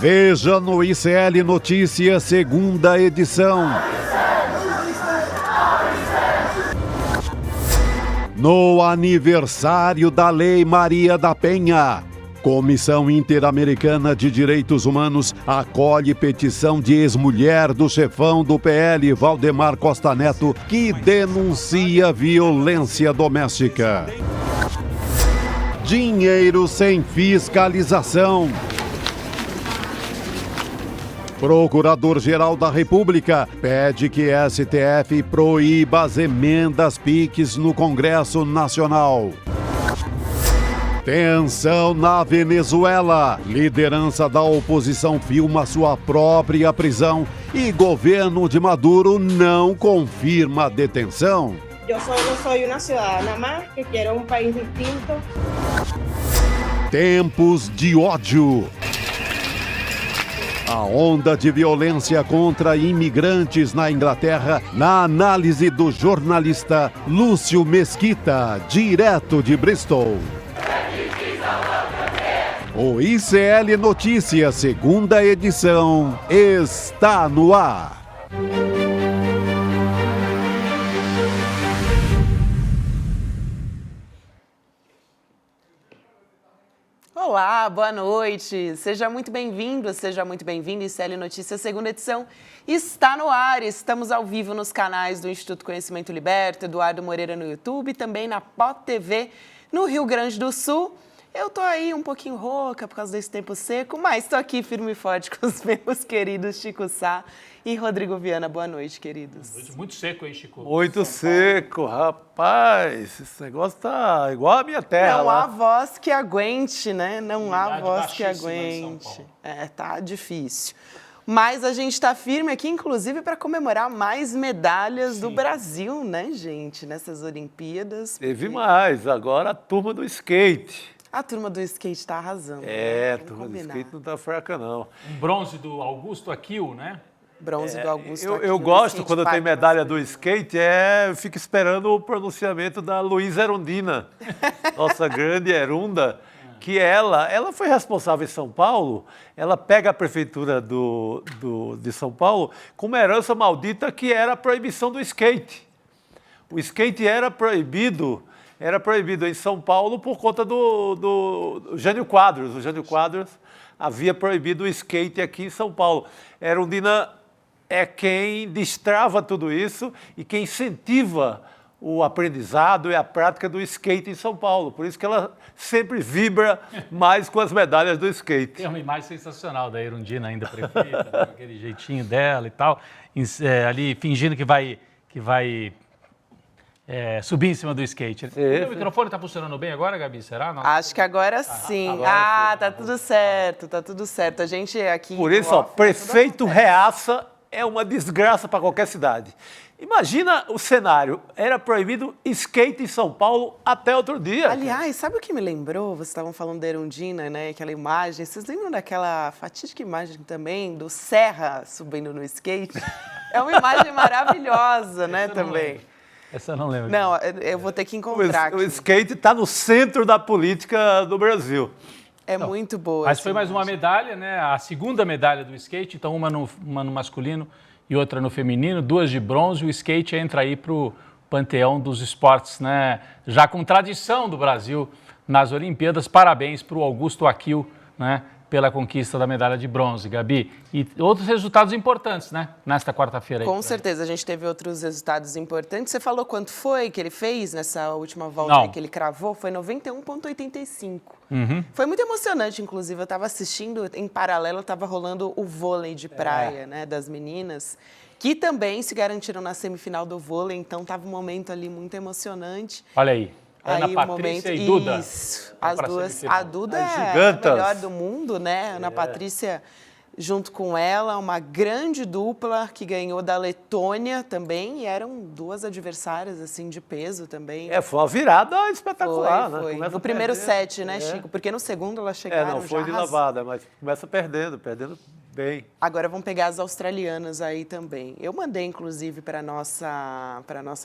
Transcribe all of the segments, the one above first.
Veja no ICL Notícias, segunda edição. No aniversário da Lei Maria da Penha, Comissão Interamericana de Direitos Humanos acolhe petição de ex-mulher do chefão do PL, Valdemar Costa Neto, que denuncia violência doméstica. Dinheiro sem fiscalização. Procurador-Geral da República pede que STF proíba as emendas PIX no Congresso Nacional. Tensão na Venezuela. Liderança da oposição filma sua própria prisão e governo de Maduro não confirma a detenção. Eu solo sou uma cidadã mais que quer um país distinto. Tempos de ódio. A onda de violência contra imigrantes na Inglaterra, na análise do jornalista Lúcio Mesquita, direto de Bristol. O ICL Notícias, segunda edição, está no ar. Olá, boa noite. Seja muito bem-vindo, seja muito bem-vindo. ICL Notícias, segunda edição, está no ar. Estamos ao vivo nos canais do Instituto Conhecimento Liberta, Eduardo Moreira no YouTube e também na POT TV no Rio Grande do Sul. Eu tô aí um pouquinho rouca por causa desse tempo seco, mas tô aqui firme e forte com os meus queridos Chico Sá e Rodrigo Viana. Boa noite, queridos. Muito seco, hein, Chico? Muito seco, rapaz. Esse negócio tá igual a minha terra. Não lá. há voz que aguente, né? Não há voz que baixíssima em São aguente. Paulo. Tá difícil. Mas a gente está firme aqui, inclusive, para comemorar mais medalhas do Brasil, né, gente? Nessas Olimpíadas. Teve mais. Agora a turma do skate. A turma do skate está arrasando. É, a Vamos turma combinar. do skate não tá fraca, não. Um bronze do Augusto Aquil, né? Bronze do Augusto. Eu aqui no gosto, skate quando park tem medalha masculino. do skate, eu fico esperando o pronunciamento da Luísa Erundina, nossa grande Erunda, que ela foi responsável em São Paulo, ela pega a prefeitura de São Paulo com uma herança maldita que era a proibição do skate. O skate era proibido em São Paulo por conta do Jânio Quadros. O Jânio Quadros havia proibido o skate aqui em São Paulo. Erundina é quem destrava tudo isso e quem incentiva o aprendizado e a prática do skate em São Paulo. Por isso que ela sempre vibra mais com as medalhas do skate. Tem uma imagem sensacional da Erundina ainda prefeita, com aquele jeitinho dela e tal, ali fingindo que vai subir em cima do skate. O microfone está funcionando bem agora, Gabi? Será? Não? Acho que agora sim. Tá tudo certo, tá tudo certo. A gente aqui... Por isso, ó, prefeito reaça é uma desgraça para qualquer cidade. Imagina o cenário, era proibido skate em São Paulo até outro dia. Aliás, sabe o que me lembrou? Vocês estavam falando da Erundina, né? Aquela imagem. Vocês lembram daquela fatídica imagem também do Serra subindo no skate? É uma imagem maravilhosa, né, também. Essa eu não lembro. Não, eu vou ter que encontrar O aqui. skate está no centro da política do Brasil. É muito boa. Mas essa foi mais uma imagem. medalha, né? A segunda medalha do skate, então uma no masculino e outra no feminino, 2 de bronze. O skate entra aí para o panteão dos esportes, né? Já com tradição do Brasil nas Olimpíadas. Parabéns para o Augusto Aquil, né? Pela conquista da medalha de bronze, Gabi. E outros resultados importantes, né? Nesta quarta-feira. Com certeza, a gente teve outros resultados importantes. Você falou quanto foi que ele fez nessa última volta Não. aí que ele cravou? Foi 91,85. Foi muito emocionante, inclusive. Eu estava assistindo, em paralelo, estava rolando o vôlei de praia, né? Das meninas, que também se garantiram na semifinal do vôlei. Então, estava um momento ali muito emocionante. Olha aí. Ana Aí, Patrícia e Duda. Isso, Vão as pra duas. semifinal. A Duda As é a gigantas. melhor do mundo, né? Ana Patrícia, junto com ela, uma grande dupla que ganhou da Letônia também. E eram duas adversárias, assim, de peso também. Foi uma virada espetacular, Foi. né? Começa No primeiro perdendo. set, né, Chico? Porque no segundo elas chegaram Não foi já de arrasando. lavada, mas começa perdendo bem. Agora vamos pegar as australianas aí também. Eu mandei, inclusive, para nossa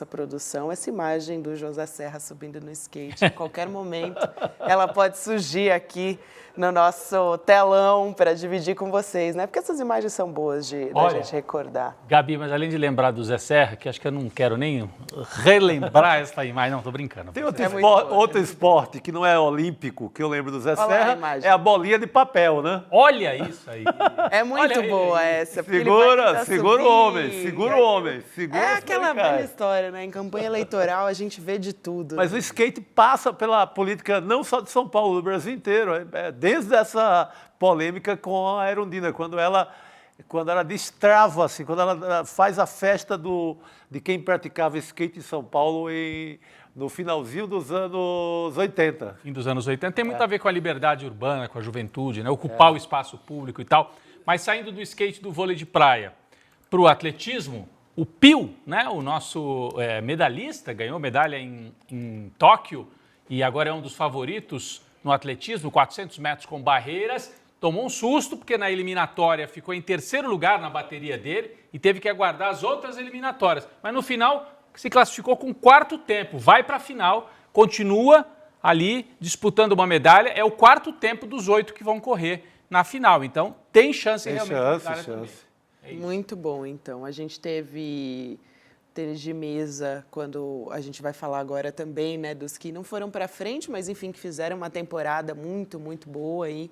produção essa imagem do José Serra subindo no skate. A qualquer momento ela pode surgir aqui no nosso telão para dividir com vocês, né? Porque essas imagens são boas da gente recordar. Gabi, mas além de lembrar do Zé Serra, que acho que eu não quero nem relembrar essa imagem, não, tô brincando. Tem outro esporte que não é olímpico, que eu lembro do Zé Serra, é a bolinha de papel, né? Olha isso aí. É muito boa essa. Segura o homem. É aquela velha história, né? Em campanha eleitoral a gente vê de tudo. Mas o skate passa pela política não só de São Paulo, do Brasil inteiro. Desde essa polêmica com a Erundina, quando ela destrava, assim, quando ela faz a festa de quem praticava skate em São Paulo no finalzinho dos anos 80. Fim dos anos 80. Tem muito a ver com a liberdade urbana, com a juventude, né? Ocupar o espaço público e tal. Mas saindo do skate, do vôlei de praia para o atletismo, o Pio, né? O nosso medalhista, ganhou medalha em Tóquio e agora é um dos favoritos no atletismo, 400 metros com barreiras. Tomou um susto porque na eliminatória ficou em terceiro lugar na bateria dele e teve que aguardar as outras eliminatórias. Mas no final se classificou com quarto tempo, vai para a final, continua ali disputando uma medalha, é o quarto tempo dos 8 que vão correr na final. Então tem chance realmente. Tem chance. Muito bom, então. A gente teve tênis de mesa, quando a gente vai falar agora também, né, dos que não foram para frente, mas enfim, que fizeram uma temporada muito, muito boa aí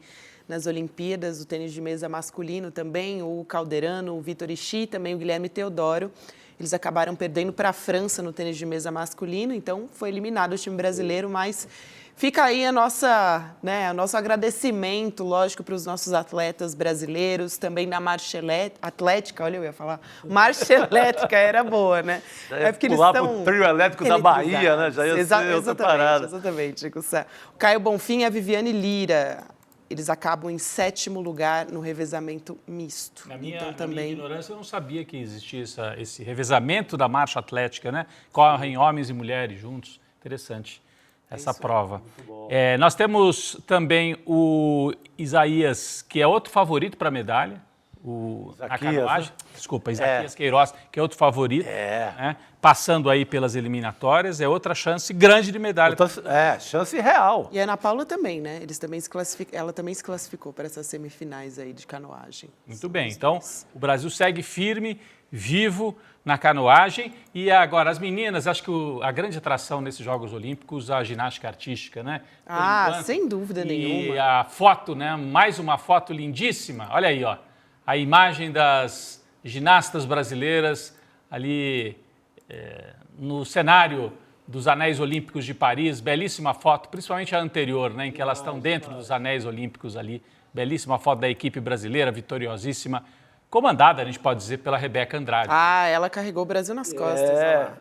nas Olimpíadas, o tênis de mesa masculino também, o Calderano, o Vitor Ishii, também o Guilherme Teodoro. Eles acabaram perdendo para a França no tênis de mesa masculino, então foi eliminado o time brasileiro, mas fica aí o nosso agradecimento, lógico, para os nossos atletas brasileiros, também na marcha atlética, olha, eu ia falar, marcha elétrica era boa, né? É porque eles estão o trio elétrico da Bahia, né? Já ia ser outra parada. Exatamente. O Caio Bonfim e a Viviane Lira, eles acabam em 7º lugar no revezamento misto. Na minha ignorância, eu não sabia que existia esse revezamento da marcha atlética, né? Correm homens e mulheres juntos. Interessante essa prova. Nós temos também o Isaías, que é outro favorito para a medalha. A canoagem, né? Desculpa, Isaquias Queiroz, que é outro favorito, né? Passando aí pelas eliminatórias, é outra chance grande de medalha. Chance real. E a Ana Paula também, né? Ela também se classificou para essas semifinais aí de canoagem. Muito bem, então o Brasil segue firme, vivo na canoagem. E agora, as meninas, acho que a grande atração nesses Jogos Olímpicos, a ginástica artística, né? Sem dúvida nenhuma. E a foto, né? Mais uma foto lindíssima. Olha aí, ó. A imagem das ginastas brasileiras ali no cenário dos Anéis Olímpicos de Paris. Belíssima foto, principalmente a anterior, né, em que elas estão dentro dos Anéis Olímpicos ali. Belíssima foto da equipe brasileira, vitoriosíssima, comandada, a gente pode dizer, pela Rebeca Andrade. Ela carregou o Brasil nas costas.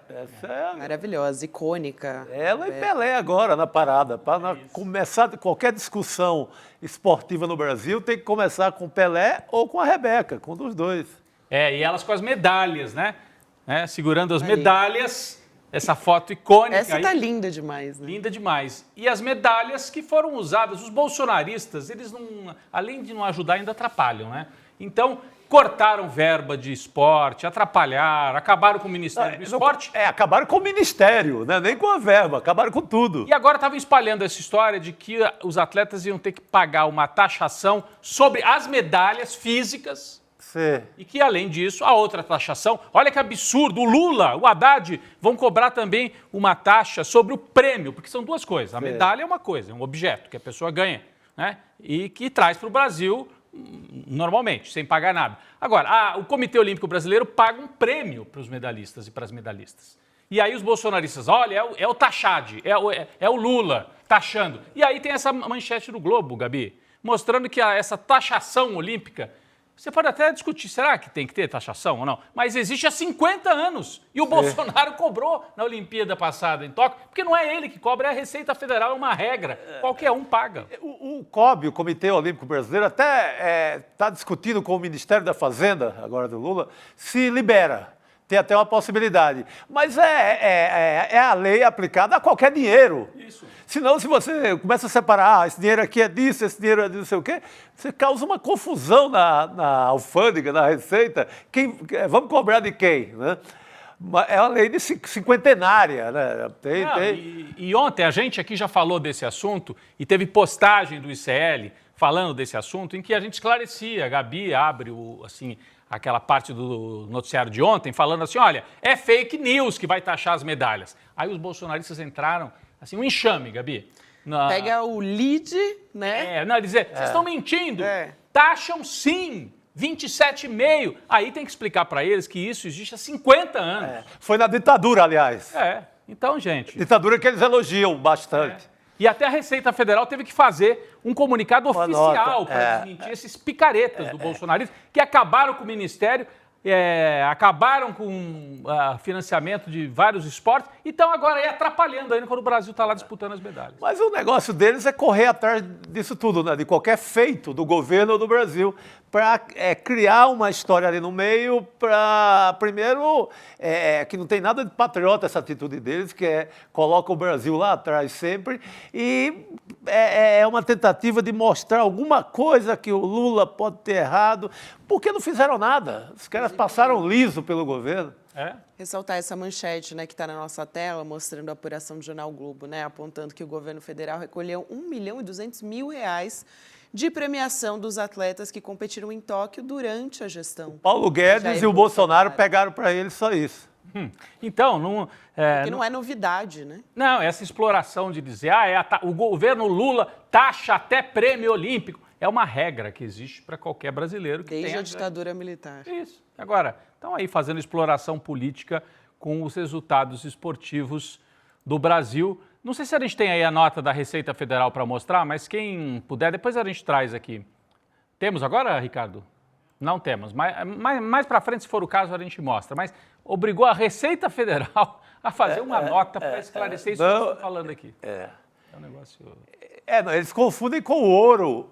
Essa maravilhosa, icônica. Ela e Pelé agora na parada. Para começar qualquer discussão esportiva no Brasil, tem que começar com Pelé ou com a Rebeca, com um dos dois. E elas com as medalhas, né? Segurando as medalhas, essa foto icônica. Essa tá linda demais, né? Linda demais. E as medalhas que foram usadas, os bolsonaristas, eles não, além de não ajudar, ainda atrapalham, né? Então, cortaram verba de esporte, atrapalharam, acabaram com o Ministério do Esporte. Acabaram com o Ministério, né? Nem com a verba, acabaram com tudo. E agora estavam espalhando essa história de que os atletas iam ter que pagar uma taxação sobre as medalhas físicas. Sim. E que, além disso, a outra taxação, olha que absurdo, o Lula, o Haddad vão cobrar também uma taxa sobre o prêmio, porque são duas coisas. A medalha é uma coisa, é um objeto que a pessoa ganha, né? E que traz para o Brasil normalmente, sem pagar nada. Agora, o Comitê Olímpico Brasileiro paga um prêmio para os medalhistas e para as medalhistas. E aí os bolsonaristas, olha, é o Taxade, é o Lula taxando. E aí tem essa manchete do Globo, Gabi, mostrando que essa taxação olímpica, você pode até discutir, será que tem que ter taxação ou não? Mas existe há 50 anos. E o Bolsonaro cobrou na Olimpíada passada em Tóquio, porque não é ele que cobra, é a Receita Federal, é uma regra. Qualquer um paga. O COB, o Comitê Olímpico Brasileiro, até está discutindo com o Ministério da Fazenda, agora do Lula, se libera. tem até uma possibilidade. Mas é a lei aplicada a qualquer dinheiro. Isso. Senão, se você começa a separar, esse dinheiro aqui é disso, esse dinheiro é de não sei o quê, você causa uma confusão na alfândega, na Receita. Vamos cobrar de quem, né? É uma lei de cinquentenária, né? E ontem a gente aqui já falou desse assunto e teve postagem do ICL falando desse assunto em que a gente esclarecia. A Gabi abre aquela parte do noticiário de ontem falando assim, olha, é fake news que vai taxar as medalhas. Aí os bolsonaristas entraram, assim, um enxame, Gabi. Pega o lead, né? Dizer, vocês estão mentindo, taxam sim. 27,5. Aí tem que explicar para eles que isso existe há 50 anos. Foi na ditadura, aliás. Então, gente... Ditadura que eles elogiam bastante. E até a Receita Federal teve que fazer um comunicado oficial para desmentir esses picaretas do bolsonarismo que acabaram com o Ministério, acabaram com o financiamento de vários esportes e estão agora aí atrapalhando ainda quando o Brasil está lá disputando as medalhas. Mas o negócio deles é correr atrás disso tudo, né? De qualquer feito do governo do Brasil, para criar uma história ali no meio, para, primeiro, que não tem nada de patriota essa atitude deles, que coloca o Brasil lá atrás sempre, e é uma tentativa de mostrar alguma coisa que o Lula pode ter errado, porque não fizeram nada. Os caras passaram liso pelo governo. Ressaltar essa manchete, né, que está na nossa tela, mostrando a apuração do Jornal Globo, né, apontando que o governo federal recolheu R$1.200.000 de premiação dos atletas que competiram em Tóquio durante a gestão. Paulo Guedes e o Bolsonaro pegaram para ele só isso. Então, não... Porque não é novidade, né? Não, essa exploração de dizer, o governo Lula taxa até prêmio olímpico, é uma regra que existe para qualquer brasileiro que Desde a ditadura militar. Isso. Agora, estão aí fazendo exploração política com os resultados esportivos do Brasil. Não sei se a gente tem aí a nota da Receita Federal para mostrar, mas quem puder, depois a gente traz aqui. Temos agora, Ricardo? Não temos. Mais para frente, se for o caso, a gente mostra. Mas obrigou a Receita Federal a fazer uma nota para esclarecer isso que eu estou falando aqui. É um negócio... Eles confundem com o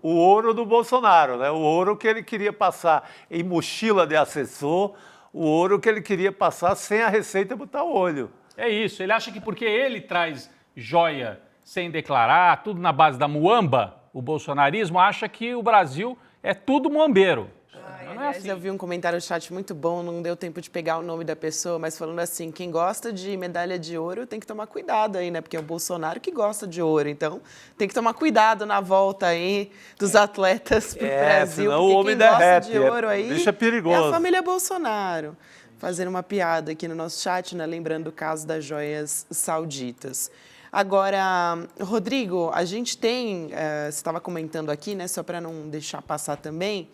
ouro do Bolsonaro, né? O ouro que ele queria passar em mochila de assessor, o ouro que ele queria passar sem a Receita botar o olho. É isso, ele acha que porque ele traz joia sem declarar, tudo na base da muamba, o bolsonarismo acha que o Brasil é tudo muambeiro. Não é assim. Eu vi um comentário no chat muito bom, não deu tempo de pegar o nome da pessoa, mas falando assim, quem gosta de medalha de ouro tem que tomar cuidado aí, né? Porque é o Bolsonaro que gosta de ouro, então tem que tomar cuidado na volta aí dos atletas pro Brasil, porque o homem quem derrete, gosta de ouro aí bicho é perigoso. É a família Bolsonaro. Fazendo uma piada aqui no nosso chat, né? Lembrando o caso das joias sauditas. Agora, Rodrigo, a gente tem, você estava comentando aqui, né? Só para não deixar passar também,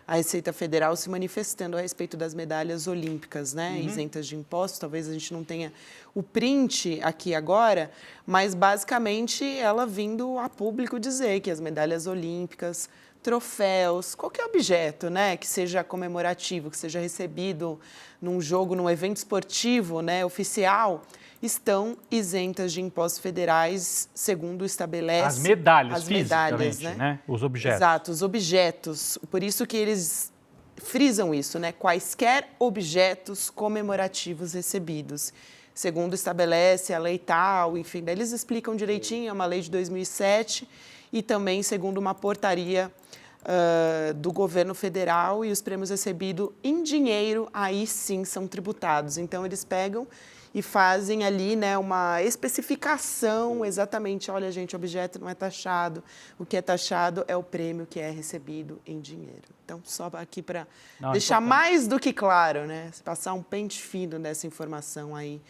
a Receita Federal se manifestando a respeito das medalhas olímpicas, né, isentas de impostos. Talvez a gente não tenha o print aqui agora, mas basicamente ela vindo a público dizer que as medalhas olímpicas, troféus, qualquer objeto, né, que seja comemorativo, que seja recebido num jogo, num evento esportivo, né, oficial, estão isentas de impostos federais, segundo estabelece... As medalhas, né? Os objetos. Exato, os objetos. Por isso que eles frisam isso, né? Quaisquer objetos comemorativos recebidos. Segundo estabelece a lei tal, enfim, daí eles explicam direitinho, é uma lei de 2007 e também segundo uma portaria do governo federal, e os prêmios recebidos em dinheiro, aí sim são tributados. Então, eles pegam e fazem ali, né, uma especificação exatamente, olha, gente, o objeto não é taxado, o que é taxado é o prêmio que é recebido em dinheiro. Então, só aqui para deixar mais do que claro, né, passar um pente fino dessa informação aí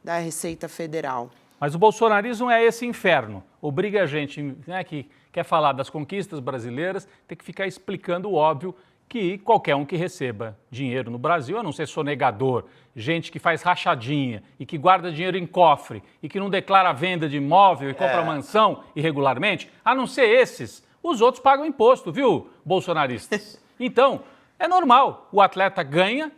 da Receita Federal. Mas o bolsonarismo é esse inferno, obriga a gente, né, que quer falar das conquistas brasileiras, tem que ficar explicando o óbvio, que qualquer um que receba dinheiro no Brasil, a não ser sonegador, gente que faz rachadinha e que guarda dinheiro em cofre e que não declara venda de imóvel e compra mansão irregularmente, a não ser esses, os outros pagam imposto, viu, bolsonaristas? Então, é normal, o atleta ganha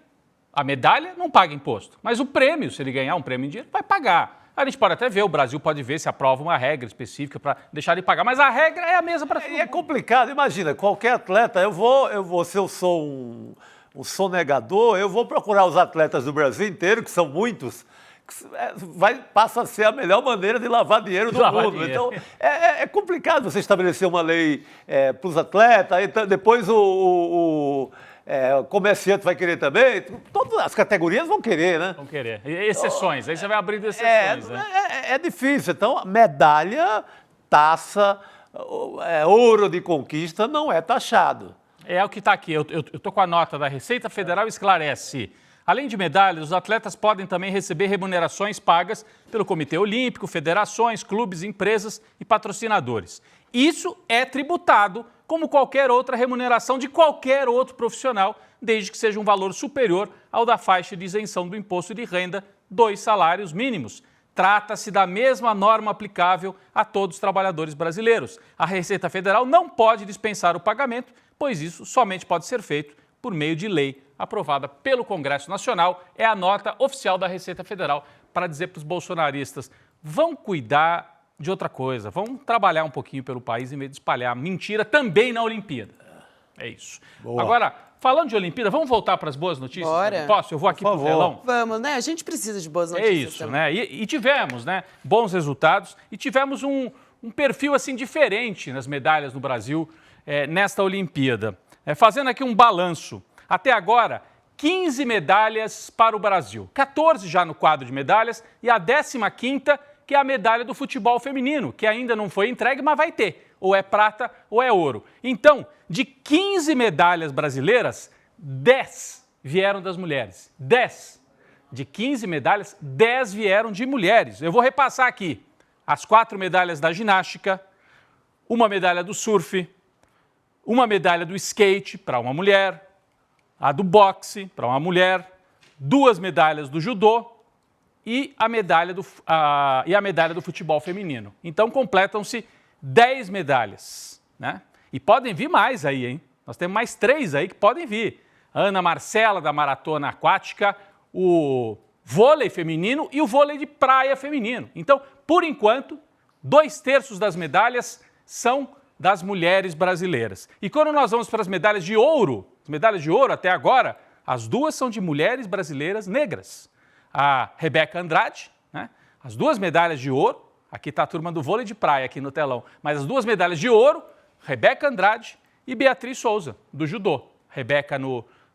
a medalha, não paga imposto, mas o prêmio, se ele ganhar um prêmio em dinheiro, vai pagar. A gente pode até ver, o Brasil pode ver se aprova uma regra específica para deixar de pagar, mas a regra é a mesma para todo mundo. É complicado, imagina, qualquer atleta, se eu sou sonegador, eu vou procurar os atletas do Brasil inteiro, que são muitos, passa a ser a melhor maneira de lavar dinheiro do mundo. Então, é complicado você estabelecer uma lei para os atletas, então, depois o comerciante vai querer também, todas as categorias vão querer, né? Vão querer. Exceções, aí você vai abrindo exceções, né? É difícil. Então, medalha, taça, ouro de conquista não é taxado. É o que está aqui. Eu estou com a nota da Receita Federal, esclarece. Além de medalhas, os atletas podem também receber remunerações pagas pelo Comitê Olímpico, federações, clubes, empresas e patrocinadores. Isso é tributado como qualquer outra remuneração de qualquer outro profissional, desde que seja um valor superior ao da faixa de isenção do imposto de renda, 2 salários mínimos. Trata-se da mesma norma aplicável a todos os trabalhadores brasileiros. A Receita Federal não pode dispensar o pagamento, pois isso somente pode ser feito por meio de lei aprovada pelo Congresso Nacional. É a nota oficial da Receita Federal para dizer para os bolsonaristas: vão cuidar de outra coisa, vão trabalhar um pouquinho pelo país em vez de espalhar mentira também na Olimpíada. É isso. Boa. Agora, falando de Olimpíada, vamos voltar para as boas notícias? Bora. Posso? Eu vou aqui para o telão. Vamos, né? A gente precisa de boas notícias. É isso, também. né? E tivemos, né, bons resultados e tivemos um perfil assim diferente nas medalhas no Brasil nesta Olimpíada. Fazendo aqui um balanço. Até agora, 15 medalhas para o Brasil. 14 já no quadro de medalhas e a 15ª, que é a medalha do futebol feminino, que ainda não foi entregue, mas vai ter. Ou é prata ou é ouro. Então, de 15 medalhas brasileiras, 10 vieram das mulheres. 10. De 15 medalhas, 10 vieram de mulheres. Eu vou repassar aqui. As 4 medalhas da ginástica, uma medalha do surf, uma medalha do skate para uma mulher, a do boxe para uma mulher, 2 medalhas do judô e a medalha do futebol feminino. Então, completam-se 10 medalhas, né? E podem vir mais aí, hein? Nós temos mais 3 aí que podem vir. A Ana Marcela, da maratona aquática, o vôlei feminino e o vôlei de praia feminino. Então, por enquanto, 2/3 das medalhas são das mulheres brasileiras. E quando nós vamos para as medalhas de ouro até agora, as 2 são de mulheres brasileiras negras. A Rebeca Andrade, né? As 2 medalhas de ouro, aqui está a turma do vôlei de praia aqui no telão, mas as 2 medalhas de ouro, Rebeca Andrade e Beatriz Souza, do judô. Rebeca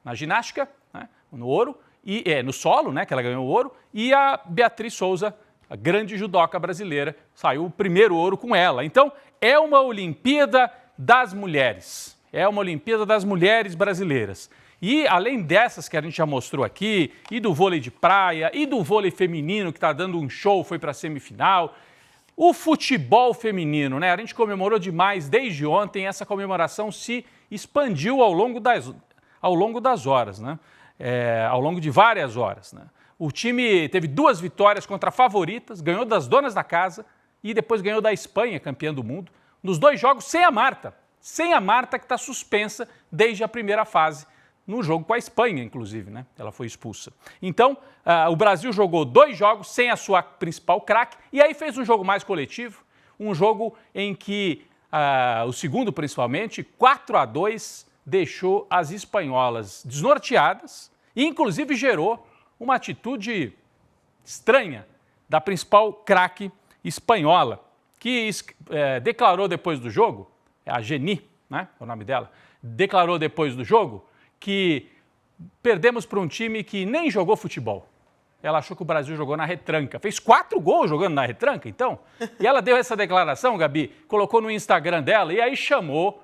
na ginástica, né? No ouro, e no solo, né? Que ela ganhou o ouro, e a Beatriz Souza, a grande judoca brasileira, saiu o primeiro ouro com ela. Então, é uma Olimpíada das mulheres. É uma Olimpíada das mulheres brasileiras. E, além dessas que a gente já mostrou aqui, e do vôlei de praia, e do vôlei feminino, que está dando um show, foi para a semifinal, o futebol feminino, né? A gente comemorou demais desde ontem, essa comemoração se expandiu ao longo das horas, né? Ao longo de várias horas, né? O time teve 2 vitórias contra favoritas, ganhou das donas da casa e depois ganhou da Espanha, campeã do mundo, nos 2 jogos sem a Marta que está suspensa desde a primeira fase, no jogo com a Espanha, inclusive, né? Ela foi expulsa. Então, o Brasil jogou 2 jogos sem a sua principal craque e aí fez um jogo mais coletivo, um jogo em que o segundo, principalmente, 4-2, deixou as espanholas desnorteadas e, inclusive, gerou uma atitude estranha da principal craque espanhola, que declarou depois do jogo, a Geni, né, é o nome dela, declarou depois do jogo que perdemos para um time que nem jogou futebol. Ela achou que o Brasil jogou na retranca. Fez 4 gols jogando na retranca, então. E ela deu essa declaração, Gabi, colocou no Instagram dela e aí chamou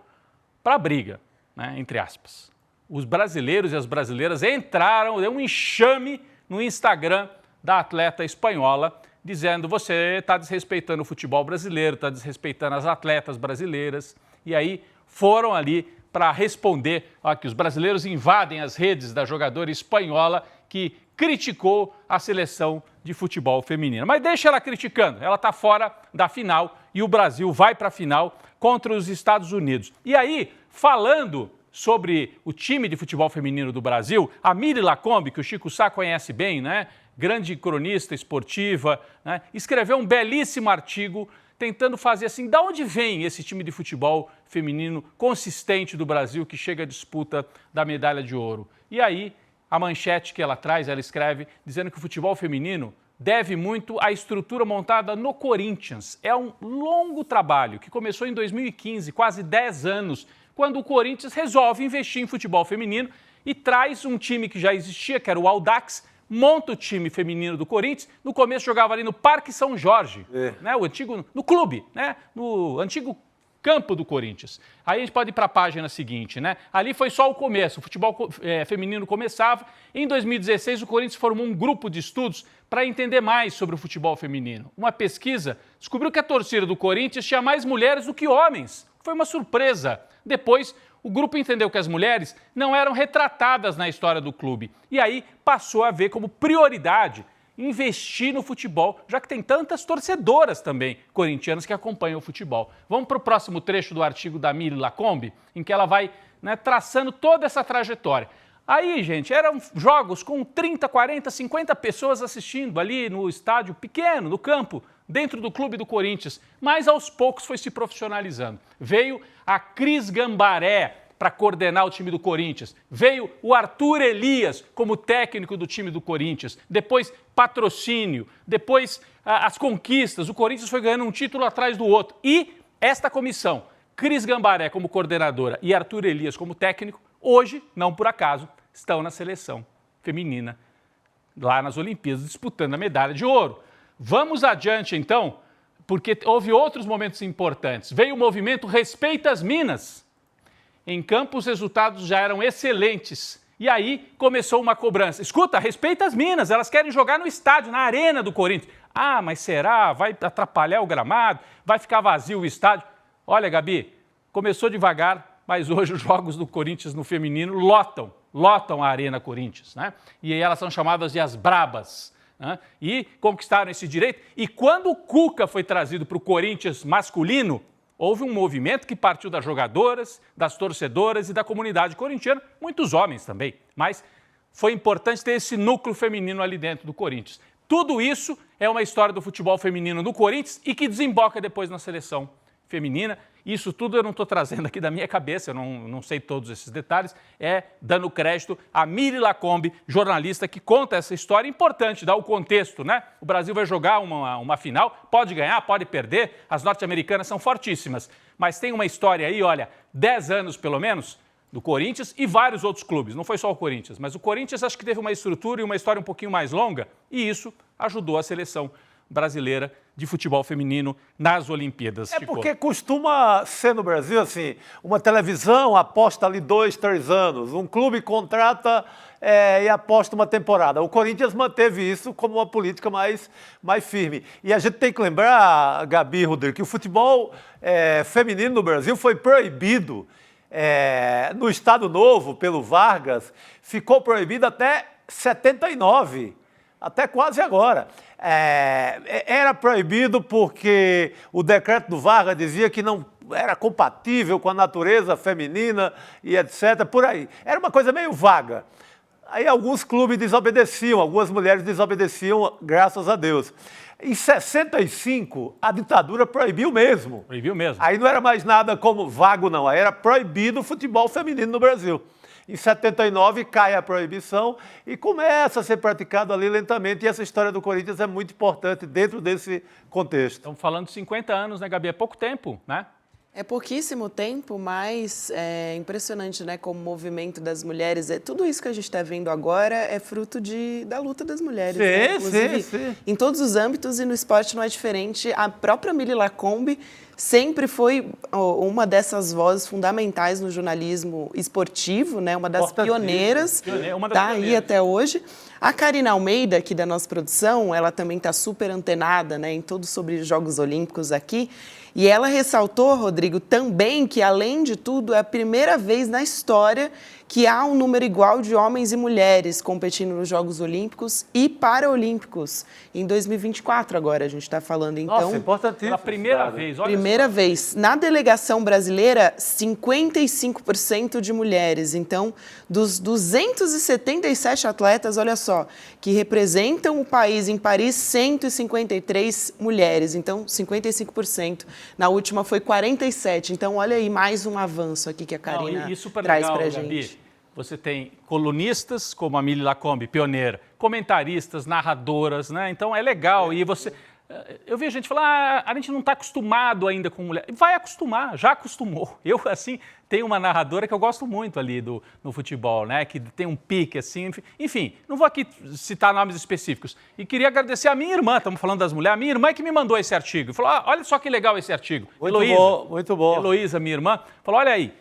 para a briga, né, entre aspas. Os brasileiros e as brasileiras entraram, deu um enxame no Instagram da atleta espanhola, dizendo: você está desrespeitando o futebol brasileiro, está desrespeitando as atletas brasileiras. E aí foram ali para responder que os brasileiros invadem as redes da jogadora espanhola que criticou a seleção de futebol feminino. Mas deixa ela criticando, ela está fora da final e o Brasil vai para a final contra os Estados Unidos. E aí, falando sobre o time de futebol feminino do Brasil, a Miri Lacombe, que o Chico Sá conhece bem, né? Grande cronista esportiva, né? Escreveu um belíssimo artigo tentando fazer assim, da onde vem esse time de futebol feminino consistente do Brasil que chega à disputa da medalha de ouro? E aí, a manchete que ela traz, ela escreve dizendo que o futebol feminino deve muito à estrutura montada no Corinthians. É um longo trabalho que começou em 2015, quase 10 anos, quando o Corinthians resolve investir em futebol feminino e traz um time que já existia, que era o Audax, monta o time feminino do Corinthians. No começo jogava ali no Parque São Jorge, né, o antigo, no clube, né, no antigo campo do Corinthians. Aí a gente pode ir para a página seguinte, né? Ali foi só o começo, o futebol feminino começava. Em 2016, o Corinthians formou um grupo de estudos para entender mais sobre o futebol feminino. Uma pesquisa descobriu que a torcida do Corinthians tinha mais mulheres do que homens. Foi uma surpresa. Depois, o grupo entendeu que as mulheres não eram retratadas na história do clube. E aí passou a ver como prioridade investir no futebol, já que tem tantas torcedoras também corintianas que acompanham o futebol. Vamos para o próximo trecho do artigo da Mili Lacombe, em que ela vai, né, traçando toda essa trajetória. Aí, gente, eram jogos com 30, 40, 50 pessoas assistindo ali no estádio pequeno, no campo, dentro do clube do Corinthians, mas aos poucos foi se profissionalizando. Veio a Cris Gambaré para coordenar o time do Corinthians. Veio o Arthur Elias como técnico do time do Corinthians. Depois, patrocínio. Depois, as conquistas. O Corinthians foi ganhando um título atrás do outro. E esta comissão, Cris Gambaré como coordenadora e Arthur Elias como técnico, hoje, não por acaso, estão na seleção feminina, lá nas Olimpíadas, disputando a medalha de ouro. Vamos adiante, então, porque houve outros momentos importantes. Veio o movimento Respeita as Minas. Em campo, os resultados já eram excelentes. E aí começou uma cobrança. Escuta, respeita as Minas, elas querem jogar no estádio, na arena do Corinthians. Ah, mas será? Vai atrapalhar o gramado? Vai ficar vazio o estádio? Olha, Gabi, começou devagar, mas hoje os jogos do Corinthians no feminino lotam a Arena Corinthians, né? E aí elas são chamadas de as Brabas, né? E conquistaram esse direito. E quando o Cuca foi trazido para o Corinthians masculino, houve um movimento que partiu das jogadoras, das torcedoras e da comunidade corintiana, muitos homens também, mas foi importante ter esse núcleo feminino ali dentro do Corinthians. Tudo isso é uma história do futebol feminino no Corinthians e que desemboca depois na seleção feminina. Isso tudo eu não estou trazendo aqui da minha cabeça, eu não sei todos esses detalhes, é dando crédito a Mili Lacombe, jornalista que conta essa história importante, dá o contexto, né? O Brasil vai jogar uma final, pode ganhar, pode perder, as norte-americanas são fortíssimas, mas tem uma história aí, olha, 10 anos pelo menos, do Corinthians e vários outros clubes, não foi só o Corinthians, mas o Corinthians acho que teve uma estrutura e uma história um pouquinho mais longa e isso ajudou a seleção brasileira de futebol feminino nas Olimpíadas. É porque costuma ser no Brasil assim, uma televisão aposta ali 2, 3 anos, um clube contrata e aposta uma temporada. O Corinthians manteve isso como uma política mais firme. E a gente tem que lembrar, Gabi e Rodrigo, que o futebol feminino no Brasil foi proibido no Estado Novo, pelo Vargas, ficou proibido até 79, até quase agora. Era proibido porque o decreto do Vargas dizia que não era compatível com a natureza feminina e etc. Por aí. Era uma coisa meio vaga. Aí alguns clubes desobedeciam, algumas mulheres desobedeciam, graças a Deus. Em 65, a ditadura proibiu mesmo. Proibiu mesmo. Aí não era mais nada como vago, não. Aí era proibido o futebol feminino no Brasil. Em 79 cai a proibição e começa a ser praticado ali lentamente. E essa história do Corinthians é muito importante dentro desse contexto. Estamos falando de 50 anos, né, Gabi? É pouco tempo, né? É pouquíssimo tempo, mas é impressionante, né, como o movimento das mulheres, tudo isso que a gente está vendo agora é fruto da luta das mulheres. Né? Inclusive, sim. Em todos os âmbitos e no esporte não é diferente. A própria Mili Lacombe sempre foi uma dessas vozes fundamentais no jornalismo esportivo, né, uma das pioneiras, está aí até hoje. A Karina Almeida, aqui da nossa produção, ela também está super antenada, né, em tudo sobre os Jogos Olímpicos aqui. E ela ressaltou, Rodrigo, também que, além de tudo, é a primeira vez na história que há um número igual de homens e mulheres competindo nos Jogos Olímpicos e Paraolímpicos. Em 2024 agora, a gente está falando, então... Nossa, importantíssimo. Pela primeira vez, olha primeira vez. Na delegação brasileira, 55% de mulheres. Então, dos 277 atletas, olha só, que representam o país em Paris, 153 mulheres. Então, 55%. Na última foi 47%. Então, olha aí, mais um avanço aqui que a Karina traz pra gente. Gabi. Você tem colunistas como a Mili Lacombe, pioneira, comentaristas, narradoras, né? Então é legal. E você... Eu vi gente falar, a gente não está acostumado ainda com mulher. Vai acostumar, já acostumou. Eu, assim, tenho uma narradora que eu gosto muito ali no futebol, né? Que tem um pique, assim. Enfim, não vou aqui citar nomes específicos. E queria agradecer a minha irmã, estamos falando das mulheres, a minha irmã que me mandou esse artigo. Falou, olha só que legal esse artigo. Muito bom, muito bom. Heloísa, minha irmã, falou, olha aí.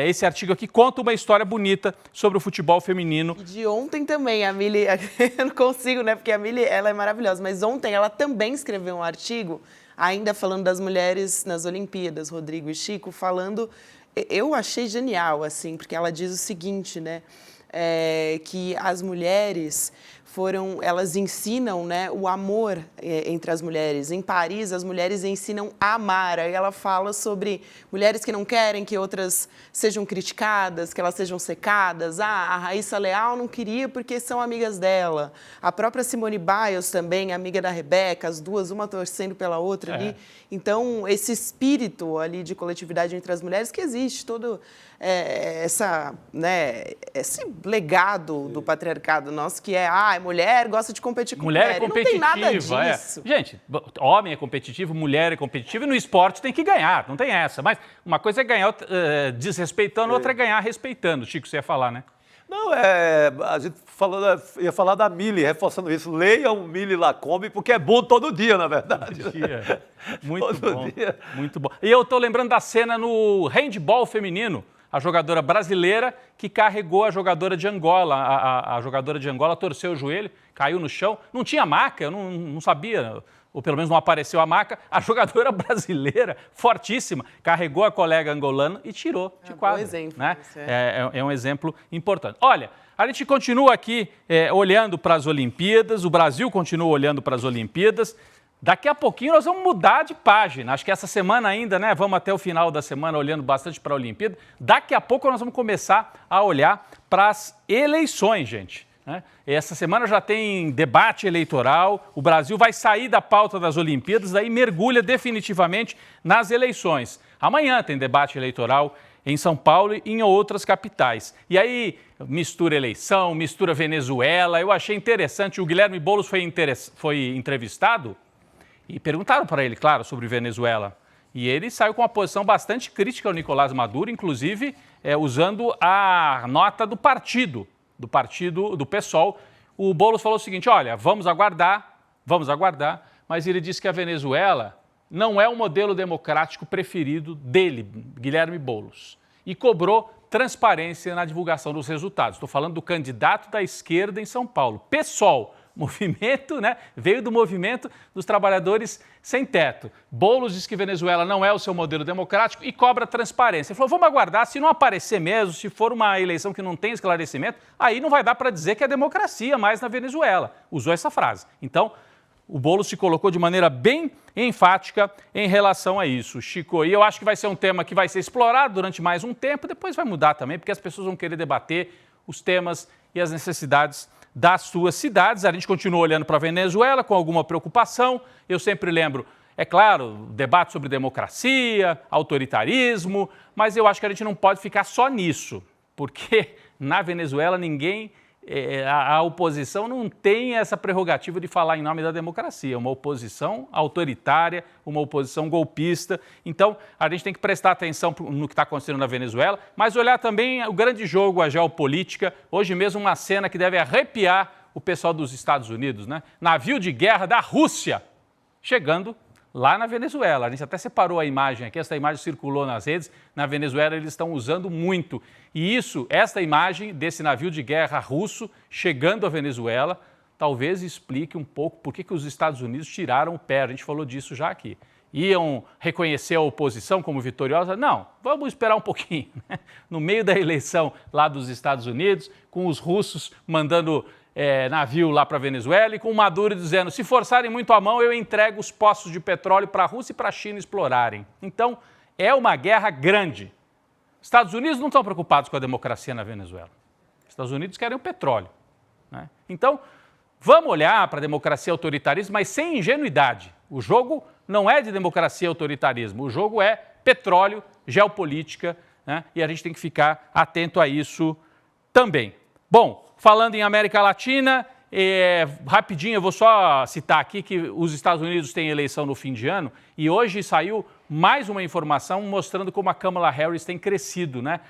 Esse artigo aqui conta uma história bonita sobre o futebol feminino. E de ontem também, a Mili, eu não consigo, né, porque a Mili, ela é maravilhosa, mas ontem ela também escreveu um artigo, ainda falando das mulheres nas Olimpíadas, Rodrigo e Chico, falando, eu achei genial, assim, porque ela diz o seguinte, né, que as mulheres elas ensinam, né, o amor entre as mulheres. Em Paris, as mulheres ensinam a amar. Aí ela fala sobre mulheres que não querem que outras sejam criticadas, que elas sejam secadas. A Raíssa Leal não queria porque são amigas dela. A própria Simone Biles também, amiga da Rebeca, as duas, uma torcendo pela outra ali. Então, esse espírito ali de coletividade entre as mulheres que existe, todo esse legado do patriarcado nosso, que mulher gosta de competir com mulher. Mulher é competitiva. Não tem nada disso. Gente, homem é competitivo, mulher é competitiva e no esporte tem que ganhar, não tem essa. Mas uma coisa é ganhar desrespeitando, outra é ganhar respeitando. Chico, você ia falar, né? Não, a gente ia falar da Mili, reforçando isso. Leiam Mili Lacombe, porque é bom todo dia, na verdade. Todo dia. Muito todo bom. Dia. Muito bom. E eu estou lembrando da cena no handball feminino. A jogadora brasileira que carregou a jogadora de Angola. A jogadora de Angola torceu o joelho, caiu no chão. Não tinha maca, eu não sabia, ou pelo menos não apareceu a maca. A jogadora brasileira, fortíssima, carregou a colega angolana e tirou de quadra. Bom exemplo. Né? É um exemplo importante. Olha, a gente continua aqui olhando para as Olimpíadas, o Brasil continua olhando para as Olimpíadas. Daqui a pouquinho nós vamos mudar de página. Acho que essa semana ainda, né? Vamos até o final da semana olhando bastante para a Olimpíada. Daqui a pouco nós vamos começar a olhar para as eleições, gente. Né? Essa semana já tem debate eleitoral. O Brasil vai sair da pauta das Olimpíadas, daí mergulha definitivamente nas eleições. Amanhã tem debate eleitoral em São Paulo e em outras capitais. E aí mistura eleição, mistura Venezuela. Eu achei interessante. O Guilherme Boulos foi entrevistado. E perguntaram para ele, claro, sobre Venezuela. E ele saiu com uma posição bastante crítica ao Nicolás Maduro, inclusive usando a nota do partido do PSOL. O Boulos falou o seguinte, olha, vamos aguardar, mas ele disse que a Venezuela não é o modelo democrático preferido dele, Guilherme Boulos. E cobrou transparência na divulgação dos resultados. Estou falando do candidato da esquerda em São Paulo, PSOL. Movimento, né? Veio do movimento dos trabalhadores sem teto. Boulos diz que Venezuela não é o seu modelo democrático e cobra transparência. Ele falou, vamos aguardar, se não aparecer mesmo, se for uma eleição que não tem esclarecimento, aí não vai dar para dizer que é democracia mais na Venezuela. Usou essa frase. Então, o Boulos se colocou de maneira bem enfática em relação a isso, Chico. E eu acho que vai ser um tema que vai ser explorado durante mais um tempo, depois vai mudar também, porque as pessoas vão querer debater os temas e as necessidades das suas cidades. A gente continua olhando para a Venezuela com alguma preocupação. Eu sempre lembro, é claro, debate sobre democracia, autoritarismo, mas eu acho que a gente não pode ficar só nisso, porque na Venezuela a oposição não tem essa prerrogativa de falar em nome da democracia, uma oposição autoritária, uma oposição golpista. Então, a gente tem que prestar atenção no que está acontecendo na Venezuela, mas olhar também o grande jogo, a geopolítica. Hoje mesmo uma cena que deve arrepiar o pessoal dos Estados Unidos, né? Navio de guerra da Rússia chegando lá na Venezuela. A gente até separou a imagem aqui, essa imagem circulou nas redes. Na Venezuela eles estão usando muito. E esta imagem desse navio de guerra russo chegando à Venezuela, talvez explique um pouco por que os Estados Unidos tiraram o pé. A gente falou disso já aqui. Iam reconhecer a oposição como vitoriosa? Não, vamos esperar um pouquinho. Né? No meio da eleição lá dos Estados Unidos, com os russos mandando navio lá para a Venezuela e com o Maduro dizendo, se forçarem muito a mão, eu entrego os poços de petróleo para a Rússia e para a China explorarem. Então, é uma guerra grande. Estados Unidos não estão preocupados com a democracia na Venezuela. Estados Unidos querem o petróleo, né? Então, vamos olhar para a democracia e autoritarismo, mas sem ingenuidade. O jogo não é de democracia e autoritarismo, o jogo é petróleo, geopolítica, né? E a gente tem que ficar atento a isso também. Bom, falando em América Latina, rapidinho eu vou só citar aqui que os Estados Unidos têm eleição no fim de ano e hoje saiu mais uma informação mostrando como a Kamala Harris tem crescido, né?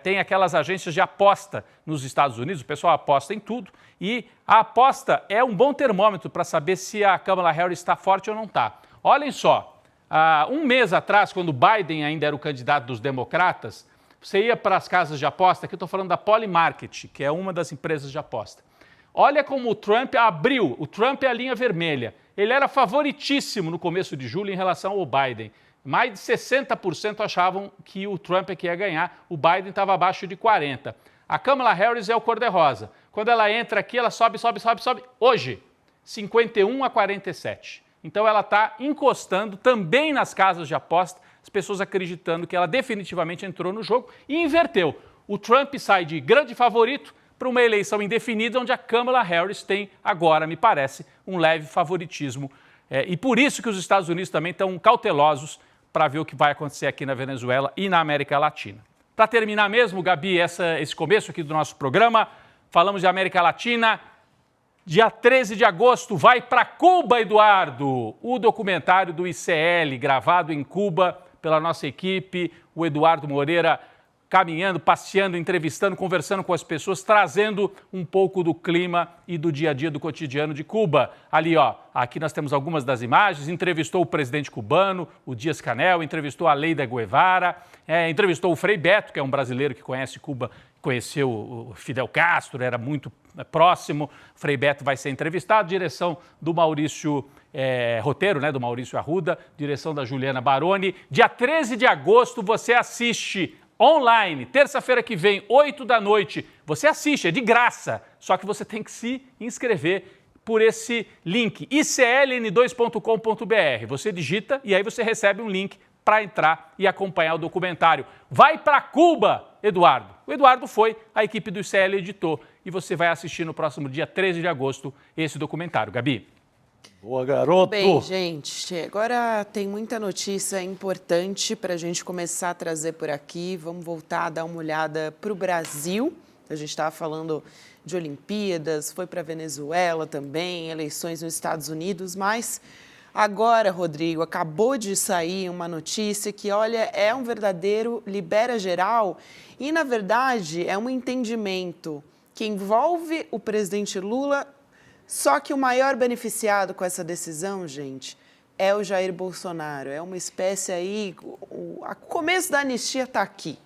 Tem aquelas agências de aposta nos Estados Unidos, o pessoal aposta em tudo e a aposta é um bom termômetro para saber se a Kamala Harris está forte ou não está. Olhem só, um mês atrás, quando Biden ainda era o candidato dos democratas, você ia para as casas de aposta, aqui eu estou falando da Polymarket, que é uma das empresas de aposta. Olha como o Trump abriu, o Trump é a linha vermelha. Ele era favoritíssimo no começo de julho em relação ao Biden. Mais de 60% achavam que o Trump é que ia ganhar, o Biden estava abaixo de 40%. A Kamala Harris é o cor-de-rosa. Quando ela entra aqui, ela sobe. Hoje, 51-47%. Então ela está encostando também nas casas de aposta, as pessoas acreditando que ela definitivamente entrou no jogo e inverteu. O Trump sai de grande favorito para uma eleição indefinida, onde a Kamala Harris tem agora, me parece, um leve favoritismo. E por isso que os Estados Unidos também estão cautelosos para ver o que vai acontecer aqui na Venezuela e na América Latina. Para terminar mesmo, Gabi, esse começo aqui do nosso programa, falamos de América Latina. Dia 13 de agosto vai para Cuba, Eduardo, o documentário do ICL, gravado em Cuba pela nossa equipe, o Eduardo Moreira caminhando, passeando, entrevistando, conversando com as pessoas, trazendo um pouco do clima e do dia a dia do cotidiano de Cuba. Ali, ó, aqui nós temos algumas das imagens, entrevistou o presidente cubano, o Díaz-Canel, entrevistou a Leida Guevara, entrevistou o Frei Beto, que é um brasileiro que conhece Cuba, conheceu o Fidel Castro, era muito próximo. Frei Beto vai ser entrevistado, direção do Maurício roteiro, né, do Maurício Arruda, direção da Juliana Baroni. Dia 13 de agosto você assiste online, terça-feira que vem, 8 da noite. Você assiste, é de graça, só que você tem que se inscrever por esse link, icln2.com.br. Você digita e aí você recebe um link para entrar e acompanhar o documentário. Vai para Cuba, Eduardo. O Eduardo foi, a equipe do ICL editou e você vai assistir no próximo dia 13 de agosto esse documentário. Gabi. Boa, garoto! Bem, gente, agora tem muita notícia importante para a gente começar a trazer por aqui. Vamos voltar a dar uma olhada para o Brasil. A gente estava falando de Olimpíadas, foi para a Venezuela também, eleições nos Estados Unidos, mas agora, Rodrigo, acabou de sair uma notícia que, olha, é um verdadeiro libera geral e, na verdade, é um entendimento que envolve o presidente Lula. Só que o maior beneficiado com essa decisão, gente, é o Jair Bolsonaro. É uma espécie aí, o começo da anistia está aqui.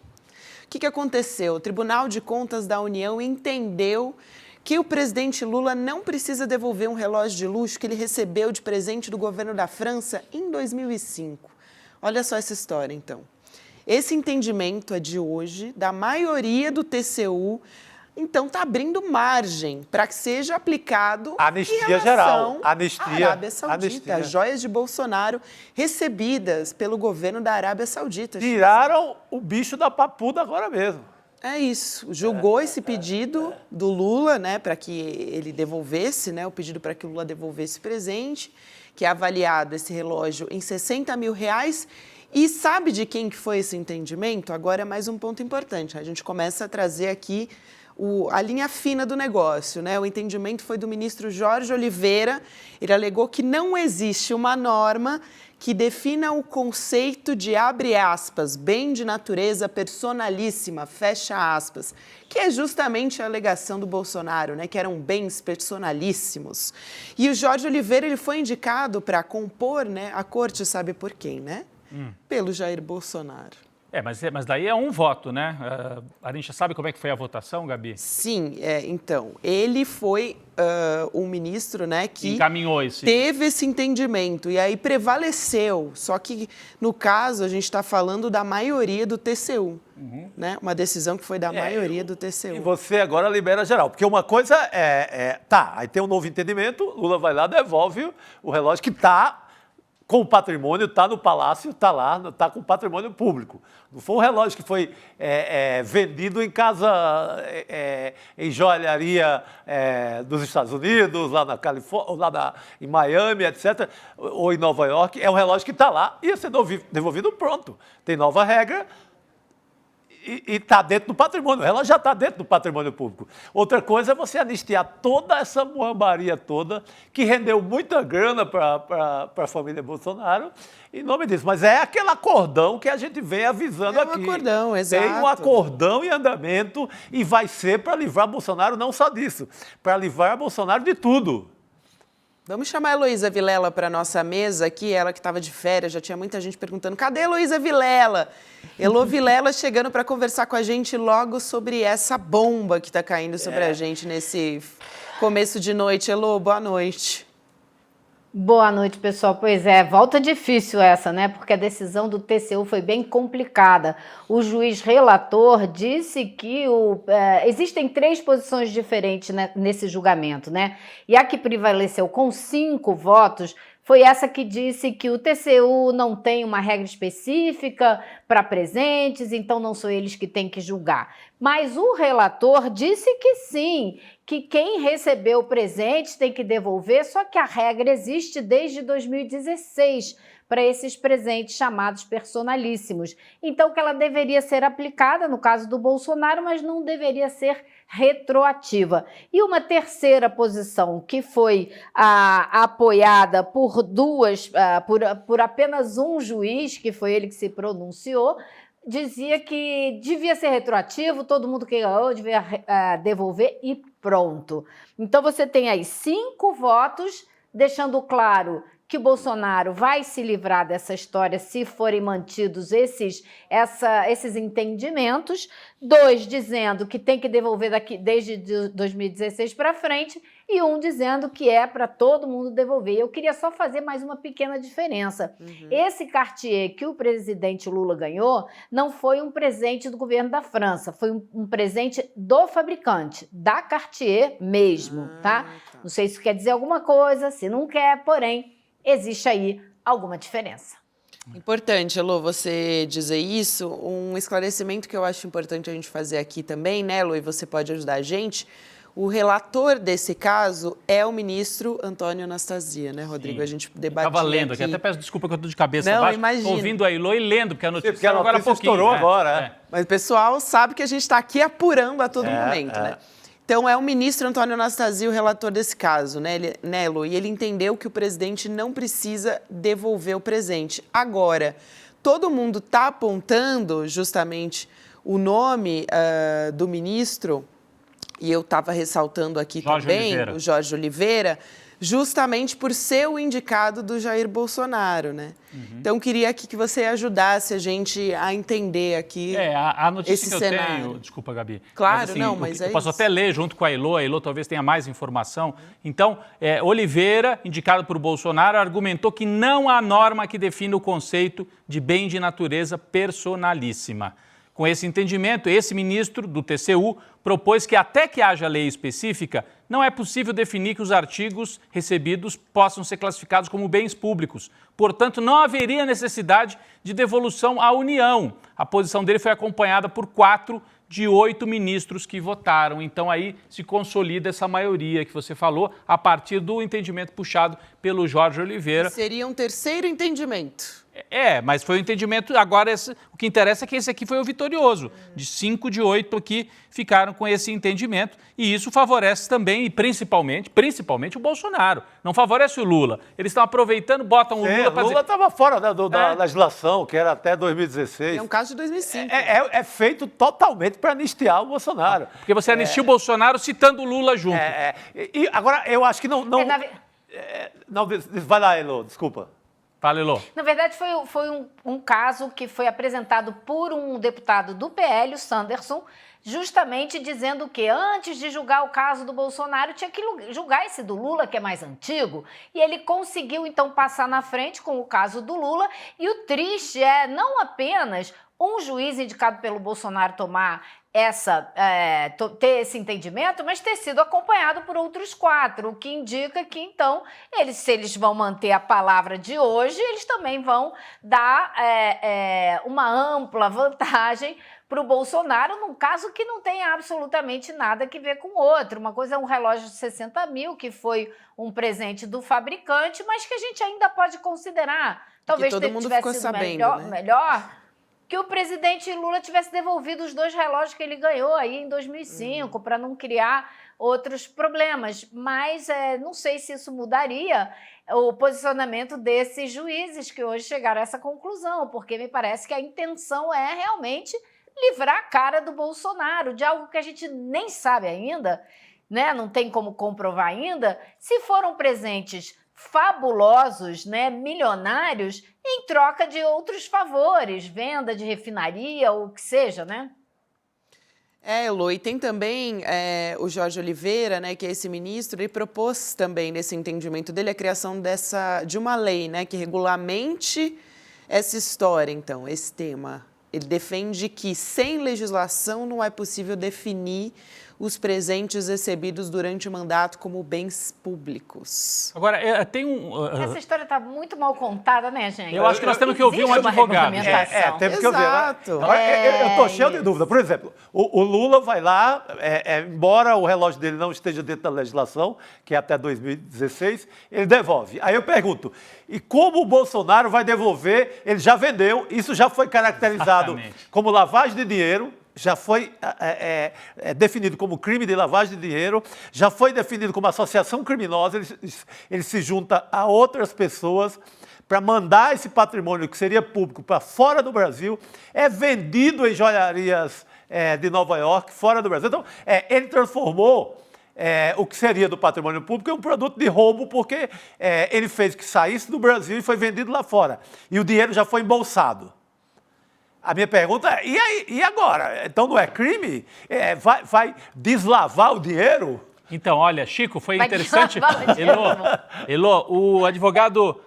O que aconteceu? O Tribunal de Contas da União entendeu que o presidente Lula não precisa devolver um relógio de luxo que ele recebeu de presente do governo da França em 2005. Olha só essa história, então. Esse entendimento é de hoje, da maioria do TCU. Então, está abrindo margem para que seja aplicado anistia geral. Anistia, Arábia Saudita. As joias de Bolsonaro recebidas pelo governo da Arábia Saudita. Tiraram o bicho da papuda agora mesmo. É isso. Julgou esse pedido do Lula, né, para que ele devolvesse, né, o pedido para que o Lula devolvesse o presente, que é avaliado esse relógio em R$60 mil. E sabe de quem que foi esse entendimento? Agora é mais um ponto importante. A gente começa a trazer aqui a linha fina do negócio, né? O entendimento foi do ministro Jorge Oliveira. Ele alegou que não existe uma norma que defina o conceito de, abre aspas, bem de natureza personalíssima, fecha aspas, que é justamente a alegação do Bolsonaro, né? Que eram bens personalíssimos. E o Jorge Oliveira ele foi indicado para compor, né, a corte, sabe por quem, né? Pelo Jair Bolsonaro. Mas daí é um voto, né? A gente já sabe como é que foi a votação, Gabi? Sim, então, ele foi um ministro, né, que encaminhou esse. Teve esse entendimento e aí prevaleceu. Só que, no caso, a gente está falando da maioria do TCU, né? Uma decisão que foi da maioria do TCU. E você agora libera geral, porque uma coisa aí tem um novo entendimento, Lula vai lá, devolve o relógio que está com o patrimônio, está no palácio, está lá, está com o patrimônio público. Não foi um relógio que foi vendido em casa, em joalharia dos Estados Unidos, lá na Califórnia, em Miami, etc., ou em Nova York. É um relógio que está lá, ia ser devolvido pronto. Tem nova regra, e está dentro do patrimônio, ela já está dentro do patrimônio público. Outra coisa é você anistiar toda essa muambaria toda, que rendeu muita grana para a família Bolsonaro, em nome disso. Mas é aquele acordão que a gente vem avisando aqui. É um acordão, exato. Tem um acordão em andamento e vai ser para livrar Bolsonaro não só disso, para livrar Bolsonaro de tudo. Vamos chamar a Heloísa Vilela para a nossa mesa aqui, ela que estava de férias, já tinha muita gente perguntando, cadê a Heloísa Vilela? Elô Vilela chegando para conversar com a gente logo sobre essa bomba que está caindo sobre a gente nesse começo de noite. Elô, boa noite. Boa noite, pessoal. Pois é, volta difícil essa, né? Porque a decisão do TCU foi bem complicada. O juiz relator disse que existem 3 posições diferentes, né, nesse julgamento, né? E a que prevaleceu com 5 votos foi essa que disse que o TCU não tem uma regra específica para presentes, então não são eles que têm que julgar. Mas o relator disse que sim, que quem recebeu presentes tem que devolver, só que a regra existe desde 2016 para esses presentes chamados personalíssimos. Então que ela deveria ser aplicada no caso do Bolsonaro, mas não deveria ser retroativa. E uma terceira posição que foi apoiada por por apenas um juiz, que foi ele que se pronunciou, dizia que devia ser retroativo, todo mundo que ganhou devia devolver e pronto. Então você tem aí 5 votos, deixando claro que o Bolsonaro vai se livrar dessa história se forem mantidos esses entendimentos, 2 dizendo que tem que devolver desde 2016 para frente e 1 dizendo que é para todo mundo devolver. Eu queria só fazer mais uma pequena diferença. Esse Cartier que o presidente Lula ganhou não foi um presente do governo da França, foi um presente do fabricante, da Cartier mesmo, tá? Não sei se isso quer dizer alguma coisa, se não quer, porém, existe aí alguma diferença. Importante, Elô, você dizer isso. Um esclarecimento que eu acho importante a gente fazer aqui também, né, Elô, e você pode ajudar a gente. O relator desse caso é o ministro Antônio Anastasia, né, Rodrigo? Sim. A gente debatia Estava lendo aqui, até peço desculpa que eu estou de cabeça Não, baixa. imagina. Estou ouvindo a Elô e lendo, porque a notícia, porque a notícia agora há pouquinho. Estourou agora. Mas o pessoal sabe que a gente está aqui apurando a todo momento, né? Então, é o ministro Antônio Anastasia o relator desse caso, né, Elô? E ele entendeu que o presidente não precisa devolver o presente. Agora, todo mundo está apontando justamente o nome do ministro, e eu estava ressaltando aqui o Jorge Oliveira, justamente por ser o indicado do Jair Bolsonaro, né? Então, queria aqui que você ajudasse a gente a entender aqui a notícia esse que eu cenário. tenho, desculpa, Gabi. Claro, Mas eu posso até ler junto com a Elô talvez tenha mais informação. Então, Oliveira, indicado por Bolsonaro, argumentou que não há norma que defina o conceito de bem de natureza personalíssima. Com esse entendimento, esse ministro do TCU propôs que até que haja lei específica, não é possível definir que os artigos recebidos possam ser classificados como bens públicos. Portanto, não haveria necessidade de devolução à União. A posição dele foi acompanhada por 4 de 8 ministros que votaram. Então, aí se consolida essa maioria que você falou, a partir do entendimento puxado pelo Jorge Oliveira. Seria um terceiro entendimento. Mas foi o entendimento. Agora, o que interessa é que esse aqui foi o vitorioso. De 5 de 8 aqui ficaram com esse entendimento. E isso favorece também, e principalmente o Bolsonaro. Não favorece o Lula. Eles estão aproveitando, botam o Lula para Lula estava fora da legislação, que era até 2016. É um caso de 2005. É feito totalmente para anistiar o Bolsonaro. Porque você anistia o Bolsonaro citando o Lula junto. E agora, eu acho que não... Vai lá, Elô, desculpa. Fala, Elô. Na verdade, foi um caso que foi apresentado por um deputado do PL, o Sanderson, justamente dizendo que antes de julgar o caso do Bolsonaro, tinha que julgar esse do Lula, que é mais antigo, e ele conseguiu, então, passar na frente com o caso do Lula, e o triste é não apenas um juiz indicado pelo Bolsonaro ter esse entendimento, mas ter sido acompanhado por outros 4, o que indica que, então, se eles vão manter a palavra de hoje, eles também vão dar uma ampla vantagem para o Bolsonaro, num caso que não tem absolutamente nada a ver com o outro. Uma coisa é um relógio de 60 mil, que foi um presente do fabricante, mas que a gente ainda pode considerar. Talvez todo mundo ficou sabendo, melhor que o presidente Lula tivesse devolvido os 2 relógios que ele ganhou aí em 2005, para não criar outros problemas. Mas não sei se isso mudaria o posicionamento desses juízes que hoje chegaram a essa conclusão, porque me parece que a intenção é realmente livrar a cara do Bolsonaro de algo que a gente nem sabe ainda, né? Não tem como comprovar ainda, se foram presentes fabulosos, né, milionários, em troca de outros favores, venda de refinaria ou o que seja, né? Elô, e tem também o Jorge Oliveira, né, que é esse ministro, ele propôs também, nesse entendimento dele, a criação de uma lei, né, que regulamente essa história, então, esse tema. Ele defende que, sem legislação, não é possível definir os presentes recebidos durante o mandato como bens públicos. Agora, tem Essa história está muito mal contada, né, gente? Eu acho que nós temos que ouvir um advogado. Temos que ouvir. Exato. Agora, eu estou cheio de dúvida. Por exemplo, o Lula vai lá, embora o relógio dele não esteja dentro da legislação, que é até 2016, ele devolve. Aí eu pergunto, e como o Bolsonaro vai devolver? Ele já vendeu, isso já foi caracterizado como lavagem de dinheiro, já foi definido como crime de lavagem de dinheiro, já foi definido como associação criminosa, ele se junta a outras pessoas para mandar esse patrimônio que seria público para fora do Brasil, é vendido em joalharias de Nova York, fora do Brasil. Então, ele transformou o que seria do patrimônio público em um produto de roubo, porque ele fez que saísse do Brasil e foi vendido lá fora. E o dinheiro já foi embolsado. A minha pergunta é, e agora? Então não é crime? Vai deslavar o dinheiro? Então, olha, Chico, foi interessante. Elô, o advogado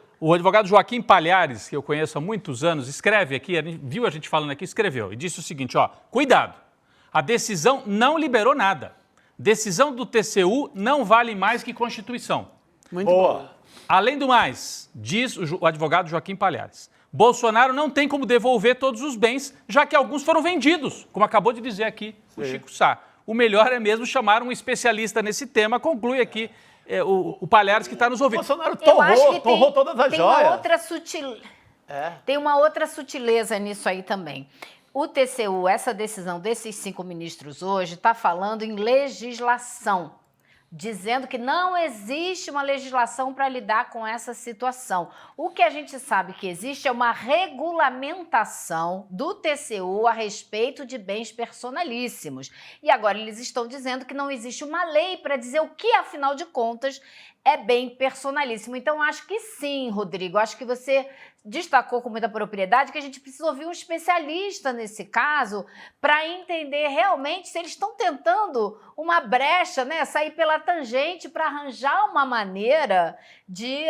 Joaquim Palhares, que eu conheço há muitos anos, escreve aqui, viu a gente falando aqui, escreveu, e disse o seguinte, cuidado, a decisão não liberou nada. Decisão do TCU não vale mais que Constituição. Muito boa. Além do mais, diz o advogado Joaquim Palhares, Bolsonaro não tem como devolver todos os bens, já que alguns foram vendidos, como acabou de dizer aqui o Chico Sá. O melhor é mesmo chamar um especialista nesse tema, conclui aqui o Palhares que está nos ouvindo. Bolsonaro torrou todas as joias. Tem uma outra sutileza nisso aí também. O TCU, essa decisão desses 5 ministros hoje, está falando em legislação, dizendo que não existe uma legislação para lidar com essa situação. O que a gente sabe que existe é uma regulamentação do TCU a respeito de bens personalíssimos. E agora eles estão dizendo que não existe uma lei para dizer o que, afinal de contas, é bem personalíssimo. Então, acho que sim, Rodrigo. Acho que você destacou com muita propriedade que a gente precisa ouvir um especialista nesse caso para entender realmente se eles estão tentando uma brecha, né, sair pela tangente para arranjar uma maneira de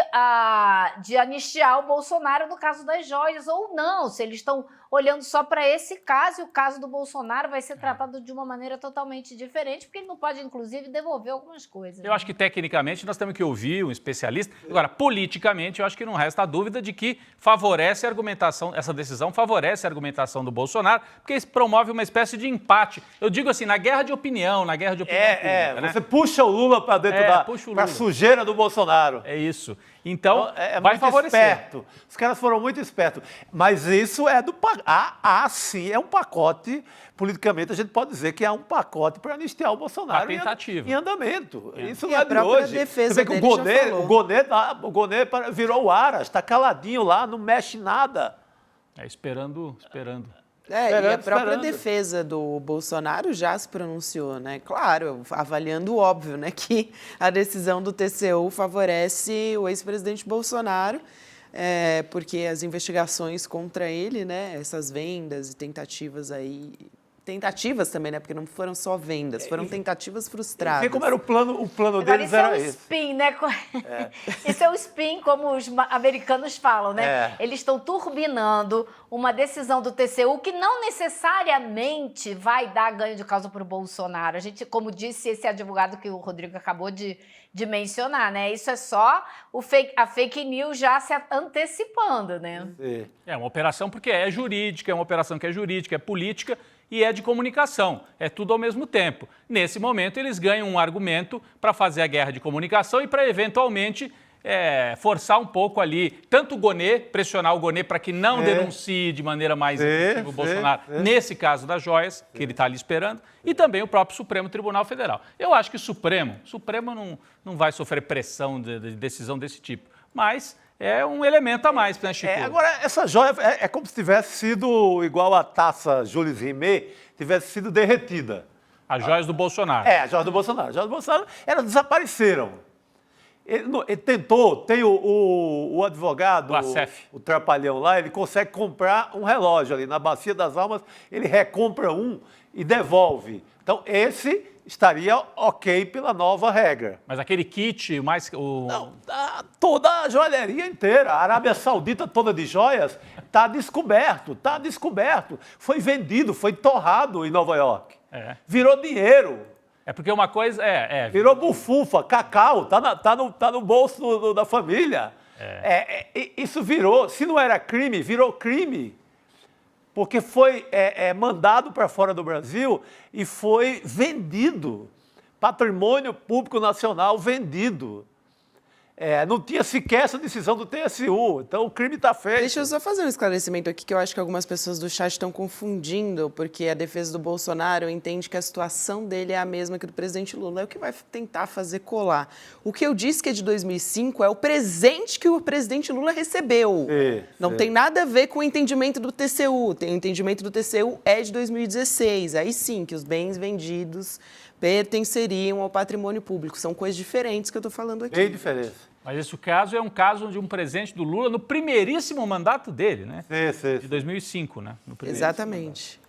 anistiar o Bolsonaro no caso das joias ou não, se eles estão olhando só para esse caso e o caso do Bolsonaro vai ser tratado de uma maneira totalmente diferente, porque ele não pode, inclusive, devolver algumas coisas. Eu acho que, tecnicamente, nós temos que ouvir um especialista. Agora, politicamente, eu acho que não resta dúvida de que favorece a argumentação, essa decisão favorece a argumentação do Bolsonaro, porque isso promove uma espécie de empate. Eu digo assim, na guerra de opinião pública, né? Você puxa o Lula para dentro da sujeira do Bolsonaro. É isso. Então, vai muito favorecer. Esperto. Os caras foram muito espertos. Mas isso é sim, é um pacote, politicamente a gente pode dizer que é um pacote para anistiar o Bolsonaro tentativa. Em andamento. Isso E não a é de própria hoje. defesa Você vê que dele o Gonê virou o Aras, está caladinho lá, não mexe nada. Esperando. E a própria defesa do Bolsonaro já se pronunciou, né? Claro, avaliando o óbvio, né? Que a decisão do TCU favorece o ex-presidente Bolsonaro. porque as investigações contra ele, né, essas vendas e tentativas aí... Tentativas também, né? Porque não foram só vendas, foram tentativas frustradas. Vê como era o plano Agora, deles isso era é um esse. spin, né? Isso é o spin, como os americanos falam, né? Eles estão turbinando uma decisão do TCU que não necessariamente vai dar ganho de causa para o Bolsonaro. A gente, como disse esse advogado que o Rodrigo acabou de mencionar, né? Isso é só a fake news já se antecipando, né? É uma operação porque é jurídica, é uma operação que é jurídica, é política e é de comunicação. É tudo ao mesmo tempo. Nesse momento, eles ganham um argumento para fazer a guerra de comunicação e para, eventualmente, forçar um pouco ali, tanto o Gonê, pressionar o Gonê para que não denuncie de maneira mais efetiva o Bolsonaro, nesse caso das joias, que ele está ali esperando, e também o próprio Supremo Tribunal Federal. Eu acho que o Supremo não vai sofrer pressão de decisão desse tipo, mas é um elemento a mais, né, Chico? Agora, essa joia é como se tivesse sido igual a taça Jules Rimet, tivesse sido derretida. As joias do Bolsonaro. As joias do Bolsonaro. As joias do Bolsonaro, elas desapareceram. Ele tentou, tem o advogado, o Trapalhão lá, ele consegue comprar um relógio ali na Bacia das Almas, ele recompra um e devolve. Então, esse estaria ok pela nova regra. Mas aquele kit, Não, toda a joalheria inteira, a Arábia Saudita toda de joias, está descoberto. Foi vendido, foi torrado em Nova York. Virou dinheiro. É porque uma coisa Virou bufufa, cacau, tá no bolso da família. Isso virou, se não era crime, virou crime. Porque foi mandado para fora do Brasil e foi vendido. Patrimônio público nacional vendido. Não tinha sequer essa decisão do TSU, então o crime está feito. Deixa eu só fazer um esclarecimento aqui, que eu acho que algumas pessoas do chat estão confundindo, porque a defesa do Bolsonaro entende que a situação dele é a mesma que do presidente Lula, é o que vai tentar fazer colar. O que eu disse que é de 2005 é o presente que o presidente Lula recebeu. Não tem nada a ver com o entendimento do TCU, o entendimento do TCU é de 2016, aí sim que os bens vendidos pertenceriam ao patrimônio público. São coisas diferentes que eu estou falando aqui. Bem diferente. Mas esse caso é um caso de um presente do Lula no primeiríssimo mandato dele, né? De 2005, né? Exatamente.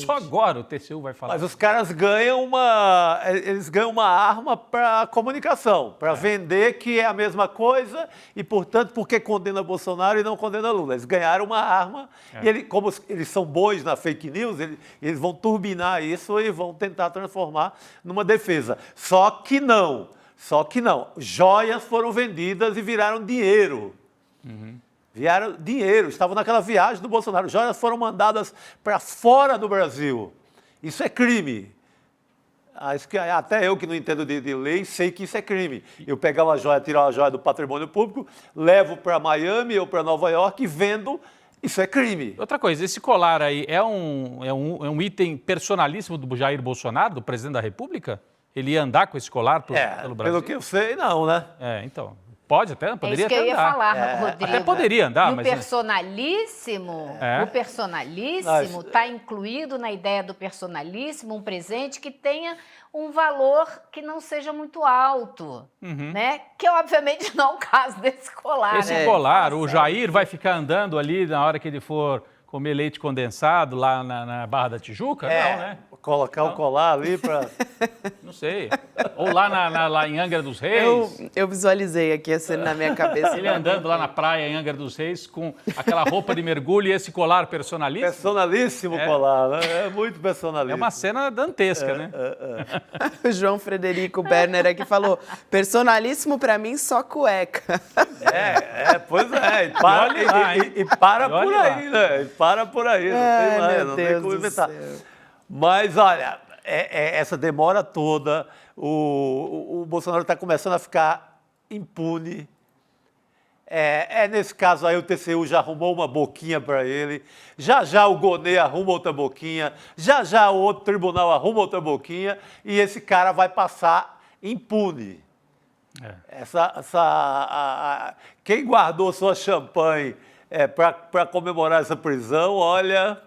Só agora o TCU vai falar. Mas os caras ganham uma arma para comunicação, para vender que é a mesma coisa e, portanto, porque condena Bolsonaro e não condena Lula. Eles ganharam uma arma e, como eles são bons na fake news, eles vão turbinar isso e vão tentar transformar numa defesa. Só que não. Joias foram vendidas e viraram dinheiro. Viraram dinheiro. Estavam naquela viagem do Bolsonaro. Joias foram mandadas para fora do Brasil. Isso é crime. Até eu que não entendo de lei, sei que isso é crime. Eu pegar uma joia, tirar uma joia do patrimônio público, levo para Miami ou para Nova York e vendo. Isso é crime. Outra coisa, esse colar aí é um item personalíssimo do Jair Bolsonaro, do presidente da República? Ele ia andar com esse colar pelo Brasil? Pelo que eu sei, não, né? Então. Pode até, poderia até andar. É isso que eu ia falar, Rodrigo. Até poderia andar, mas... O personalíssimo está incluído na ideia do personalíssimo um presente que tenha um valor que não seja muito alto, né? Que obviamente não é o caso desse colar. Esse colar, o Jair vai ficar andando ali na hora que ele for comer leite condensado lá na Barra da Tijuca? Não, né? Colocar o colar ali para... Não sei. Ou lá em Angra dos Reis. Eu visualizei aqui a cena na minha cabeça. Ele andando lá na praia em Angra dos Reis com aquela roupa de mergulho e esse colar personalíssimo. Personalíssimo colar, né? É muito personalíssimo. É uma cena dantesca, né? O João Frederico Berner aqui falou, personalíssimo pra mim só cueca. Pois é. E para por aí, né? E para por aí. Não tem mais, não tem como inventar. Mas, olha, essa demora toda, o Bolsonaro está começando a ficar impune. Nesse caso aí, o TCU já arrumou uma boquinha para ele, já o Gonê arruma outra boquinha, já o outro tribunal arruma outra boquinha, e esse cara vai passar impune. Quem guardou sua champanhe para comemorar essa prisão, olha...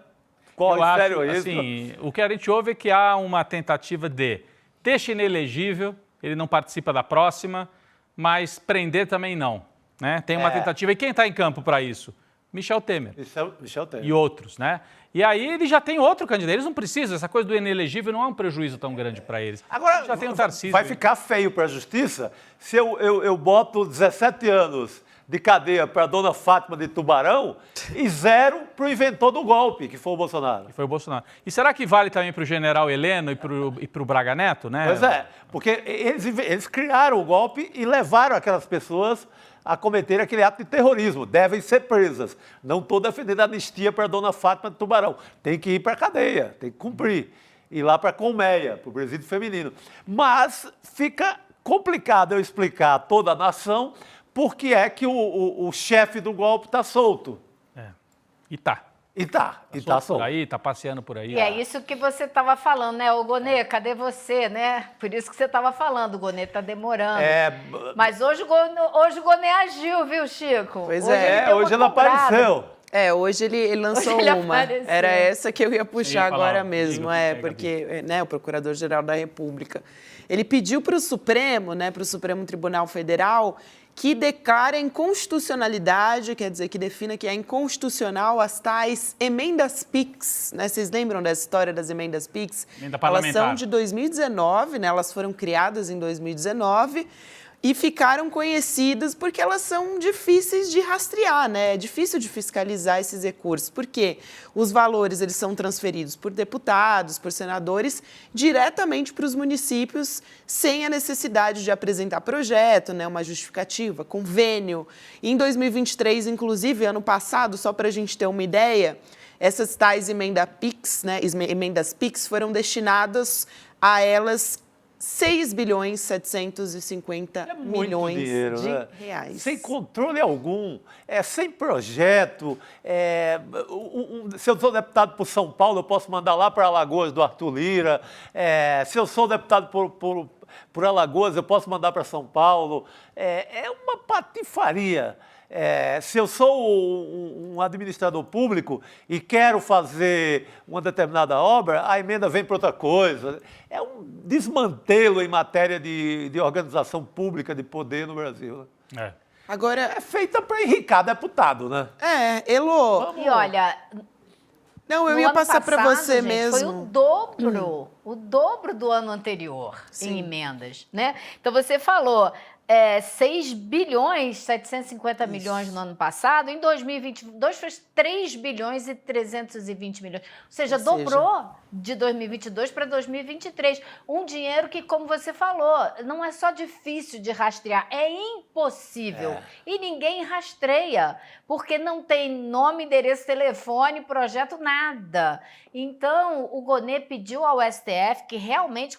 Assim, o que a gente ouve é que há uma tentativa de deixa inelegível, ele não participa da próxima, mas prender também não. né? Tem uma tentativa. E quem está em campo para isso? Michel Temer. Michel Temer. E outros, né? E aí ele já tem outro candidato. Eles não precisam, essa coisa do inelegível não é um prejuízo tão grande para eles. Agora, já tem o Tarcísio. Vai ficar feio para a justiça se eu boto 17 anos de cadeia para a dona Fátima de Tubarão e 0 para o inventor do golpe, que foi o Bolsonaro. Que foi o Bolsonaro. E será que vale também para o general Heleno e para o Braga Neto, né? Pois é, porque eles criaram o golpe e levaram aquelas pessoas a cometer aquele ato de terrorismo. Devem ser presas. Não estou defendendo a anistia para a dona Fátima de Tubarão. Tem que ir para a cadeia, tem que cumprir. Ir lá para a colmeia, para o presídio feminino. Mas fica complicado eu explicar a toda a nação por que é que o chefe do golpe está solto. E tá. E tá solto. Por aí, tá passeando por aí. E é isso que você estava falando, né? Ô, Gonê, cadê você, né? Por isso que você estava falando, o Gonê tá demorando. Mas hoje o Gonê agiu, viu, Chico? Pois hoje ele apareceu. Hoje ele lançou Hoje ele uma. apareceu. Era essa que eu ia puxar Sim, agora falar, mesmo, porque o Procurador-Geral da República, ele pediu para o Supremo, né, para o Supremo Tribunal Federal, que declare a inconstitucionalidade, quer dizer, que defina que é inconstitucional as tais emendas PIX, né? Vocês lembram dessa história das emendas PIX? Emenda parlamentar. Elas são de 2019, né? Elas foram criadas em 2019 e ficaram conhecidas porque elas são difíceis de rastrear, né? É difícil de fiscalizar esses recursos, porque os valores eles são transferidos por deputados, por senadores, diretamente para os municípios, sem a necessidade de apresentar projeto, né? Uma justificativa, convênio. E em 2023, inclusive, ano passado, só para a gente ter uma ideia, essas tais emendas PIX foram destinadas a elas 6 bilhões 750 milhões dinheiro, de né? reais. Sem controle algum, sem projeto. Se eu sou deputado por São Paulo, eu posso mandar lá para Alagoas do Arthur Lira. Se eu sou deputado por Alagoas, eu posso mandar para São Paulo. É uma patifaria. Se eu sou um administrador público e quero fazer uma determinada obra, a emenda vem para outra coisa. É um desmantelo em matéria de organização pública de poder no Brasil. Agora, É feita para enricar deputado, né? Elô. E olha, Não, eu no ia ano passar para passado, você gente, mesmo. Foi o dobro do ano anterior em emendas, né? Então você falou 6 bilhões 750 milhões no ano passado, em 2022 foi 3 bilhões e 320 milhões. Ou seja, dobrou de 2022 para 2023. Um dinheiro que, como você falou, não é só difícil de rastrear, é impossível. E ninguém rastreia, porque não tem nome, endereço, telefone, projeto, nada. Então, o Gonê pediu ao STF que realmente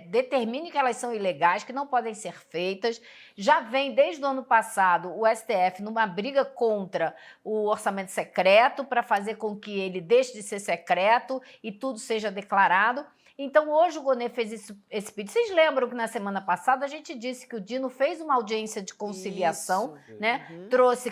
determine que elas são ilegais, que não podem ser feitas. Já vem desde o ano passado o STF numa briga contra o orçamento secreto para fazer com que ele deixe de ser secreto e tudo seja declarado. Então, hoje o Gonê fez esse pedido. Vocês lembram que na semana passada a gente disse que o Dino fez uma audiência de conciliação, né? Trouxe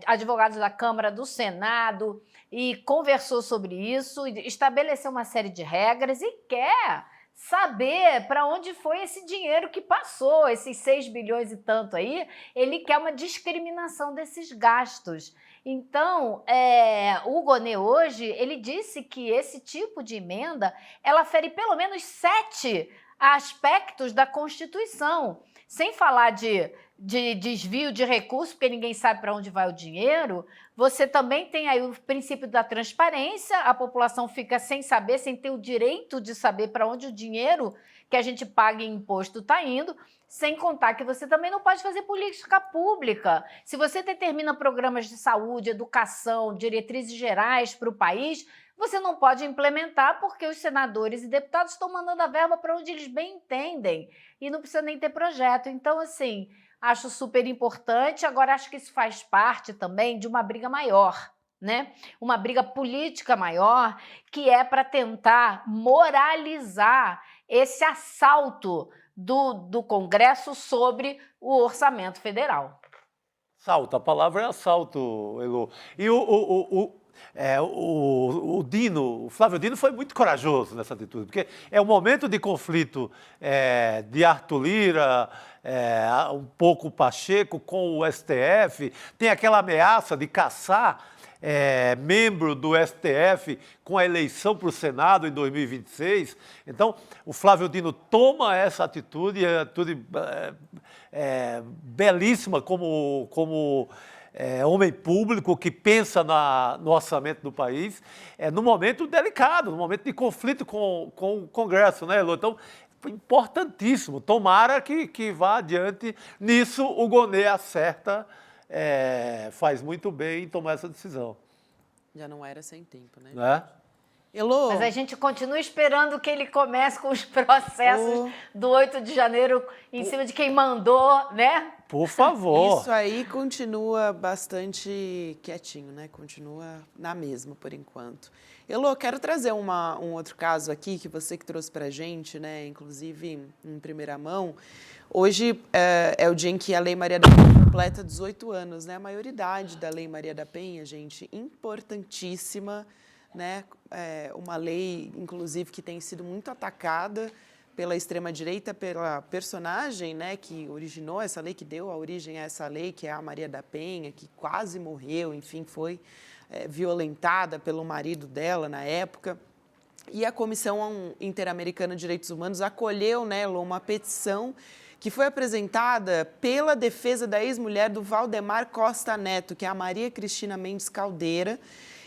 advogados da Câmara, do Senado, e conversou sobre isso, estabeleceu uma série de regras e quer saber para onde foi esse dinheiro que passou, esses 6 bilhões e tanto aí. Ele quer uma discriminação desses gastos. Então, o Gonê hoje, ele disse que esse tipo de emenda, ela fere pelo menos 7 aspectos da Constituição, sem falar de desvio de recursos, porque ninguém sabe para onde vai o dinheiro. Você também tem aí o princípio da transparência, a população fica sem saber, sem ter o direito de saber para onde o dinheiro que a gente paga em imposto está indo, sem contar que você também não pode fazer política pública. Se você determina programas de saúde, educação, diretrizes gerais para o país, você não pode implementar porque os senadores e deputados estão mandando a verba para onde eles bem entendem e não precisa nem ter projeto. Então, assim, acho super importante. Agora, acho que isso faz parte também de uma briga maior, né? Uma briga política maior, que é para tentar moralizar esse assalto do Congresso sobre o orçamento federal. Assalto, a palavra é assalto, Elô. E o Flávio Dino foi muito corajoso nessa atitude, porque é um momento de conflito de Arthur Lira, um pouco Pacheco com o STF, tem aquela ameaça de caçar membro do STF com a eleição para o Senado em 2026. Então, o Flávio Dino toma essa atitude, belíssima como homem público que pensa no orçamento do país, num momento delicado, num momento de conflito com o Congresso, né, Elô? Então, importantíssimo. Tomara que vá adiante. Nisso, o Gonê acerta, faz muito bem em tomar essa decisão. Já não era sem tempo, né? Elô? Mas a gente continua esperando que ele comece com os processos do 8 de janeiro em cima de quem mandou, né? Por favor. Isso aí continua bastante quietinho, né? Continua na mesma, por enquanto. Elô, quero trazer um outro caso aqui, que você que trouxe pra gente, né? Inclusive em primeira mão. Hoje é o dia em que a Lei Maria da Penha completa 18 anos, né? A maioridade da Lei Maria da Penha, gente, importantíssima, né? Uma lei, inclusive, que tem sido muito atacada pela extrema-direita, pela personagem, né, que originou essa lei, que deu a origem a essa lei, que é a Maria da Penha, que quase morreu, enfim, foi violentada pelo marido dela na época. E a Comissão Interamericana de Direitos Humanos acolheu, né, uma petição que foi apresentada pela defesa da ex-mulher do Valdemar Costa Neto, que é a Maria Cristina Mendes Caldeira.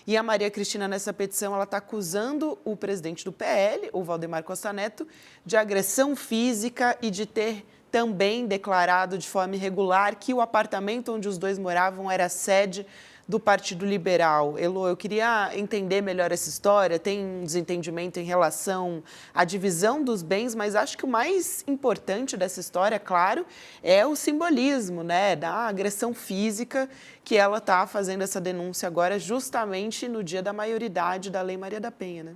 E a Maria Cristina, nessa petição, ela está acusando o presidente do PL, o Valdemar Costa Neto, de agressão física e de ter também declarado de forma irregular que o apartamento onde os dois moravam era sede do Partido Liberal. Elô, eu queria entender melhor essa história. Tem um desentendimento em relação à divisão dos bens, mas acho que o mais importante dessa história, claro, é o simbolismo, né, da agressão física, que ela está fazendo essa denúncia agora justamente no dia da maioridade da Lei Maria da Penha, né?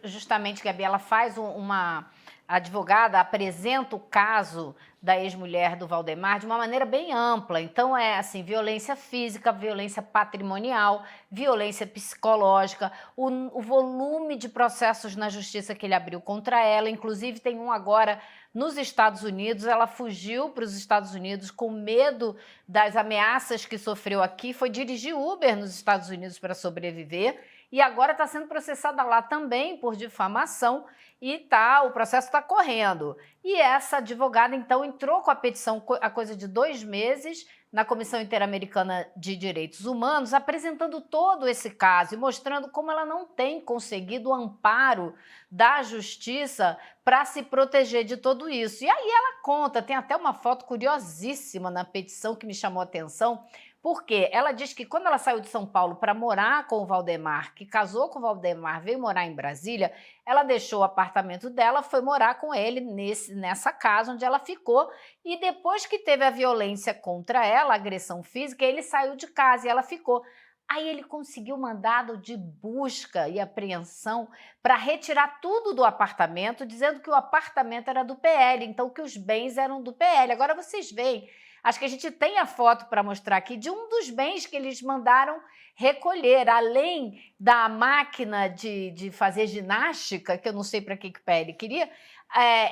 Justamente, Gabi, ela faz a advogada apresenta o caso da ex-mulher do Valdemar de uma maneira bem ampla. Então, assim, violência física, violência patrimonial, violência psicológica, o volume de processos na justiça que ele abriu contra ela. Inclusive, tem um agora nos Estados Unidos. Ela fugiu para os Estados Unidos com medo das ameaças que sofreu aqui, foi dirigir Uber nos Estados Unidos para sobreviver. E agora está sendo processada lá também por difamação e o processo está correndo. E essa advogada, então, entrou com a petição há coisa de 2 meses na Comissão Interamericana de Direitos Humanos, apresentando todo esse caso e mostrando como ela não tem conseguido o amparo da justiça para se proteger de tudo isso. E aí ela conta, tem até uma foto curiosíssima na petição que me chamou a atenção, porque ela diz que quando ela saiu de São Paulo para morar com o Valdemar, que casou com o Valdemar, veio morar em Brasília, ela deixou o apartamento dela, foi morar com ele nessa casa onde ela ficou, e depois que teve a violência contra ela, a agressão física, ele saiu de casa e ela ficou. Aí ele conseguiu mandado de busca e apreensão para retirar tudo do apartamento, dizendo que o apartamento era do PL, então que os bens eram do PL. Agora vocês veem, acho que a gente tem a foto para mostrar aqui de um dos bens que eles mandaram recolher, além da máquina de fazer ginástica, que eu não sei para que o PL queria,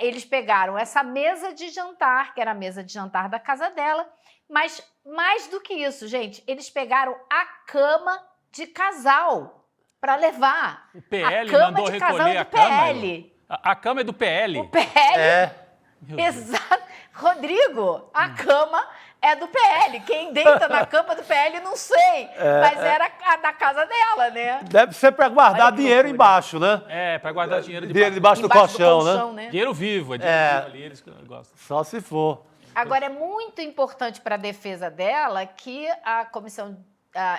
eles pegaram essa mesa de jantar, que era a mesa de jantar da casa dela, mas mais do que isso, gente, eles pegaram a cama de casal para levar. O PL a cama mandou de casal recolher é a do cama? PL. A cama é do PL? O PL? Exato. Rodrigo, a cama é do PL. Quem deita na cama do PL, não sei. Mas era a da casa dela, né? Deve ser para guardar dinheiro embaixo, né? Para guardar dinheiro debaixo do colchão, né? Dinheiro vivo, dinheiro vivo ali, eles gostam. Só se for. Agora, é muito importante para a defesa dela que a Comissão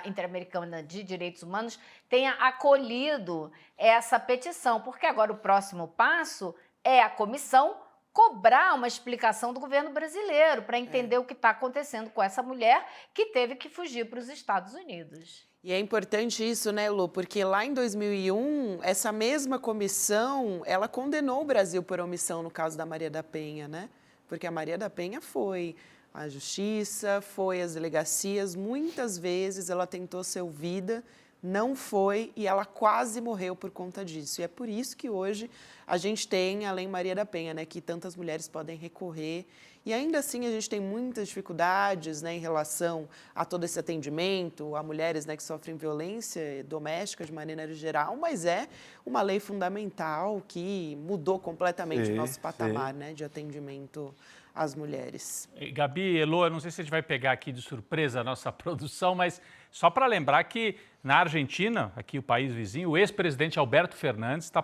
Interamericana de Direitos Humanos tenha acolhido essa petição, porque agora o próximo passo é a comissão cobrar uma explicação do governo brasileiro para entender o que está acontecendo com essa mulher que teve que fugir para os Estados Unidos. E é importante isso, né, Lu? Porque lá em 2001, essa mesma comissão, ela condenou o Brasil por omissão no caso da Maria da Penha, né? Porque a Maria da Penha foi à justiça, foi às delegacias, muitas vezes ela tentou ser ouvida, não foi e ela quase morreu por conta disso. E é por isso que hoje a gente tem a Lei Maria da Penha, né, que tantas mulheres podem recorrer. E ainda assim a gente tem muitas dificuldades, né, em relação a todo esse atendimento, a mulheres, né, que sofrem violência doméstica de maneira geral, mas é uma lei fundamental que mudou completamente o nosso patamar, né, de atendimento às mulheres. Gabi, Elô, eu não sei se a gente vai pegar aqui de surpresa a nossa produção, mas só para lembrar que na Argentina, aqui o país vizinho, o ex-presidente Alberto Fernandes está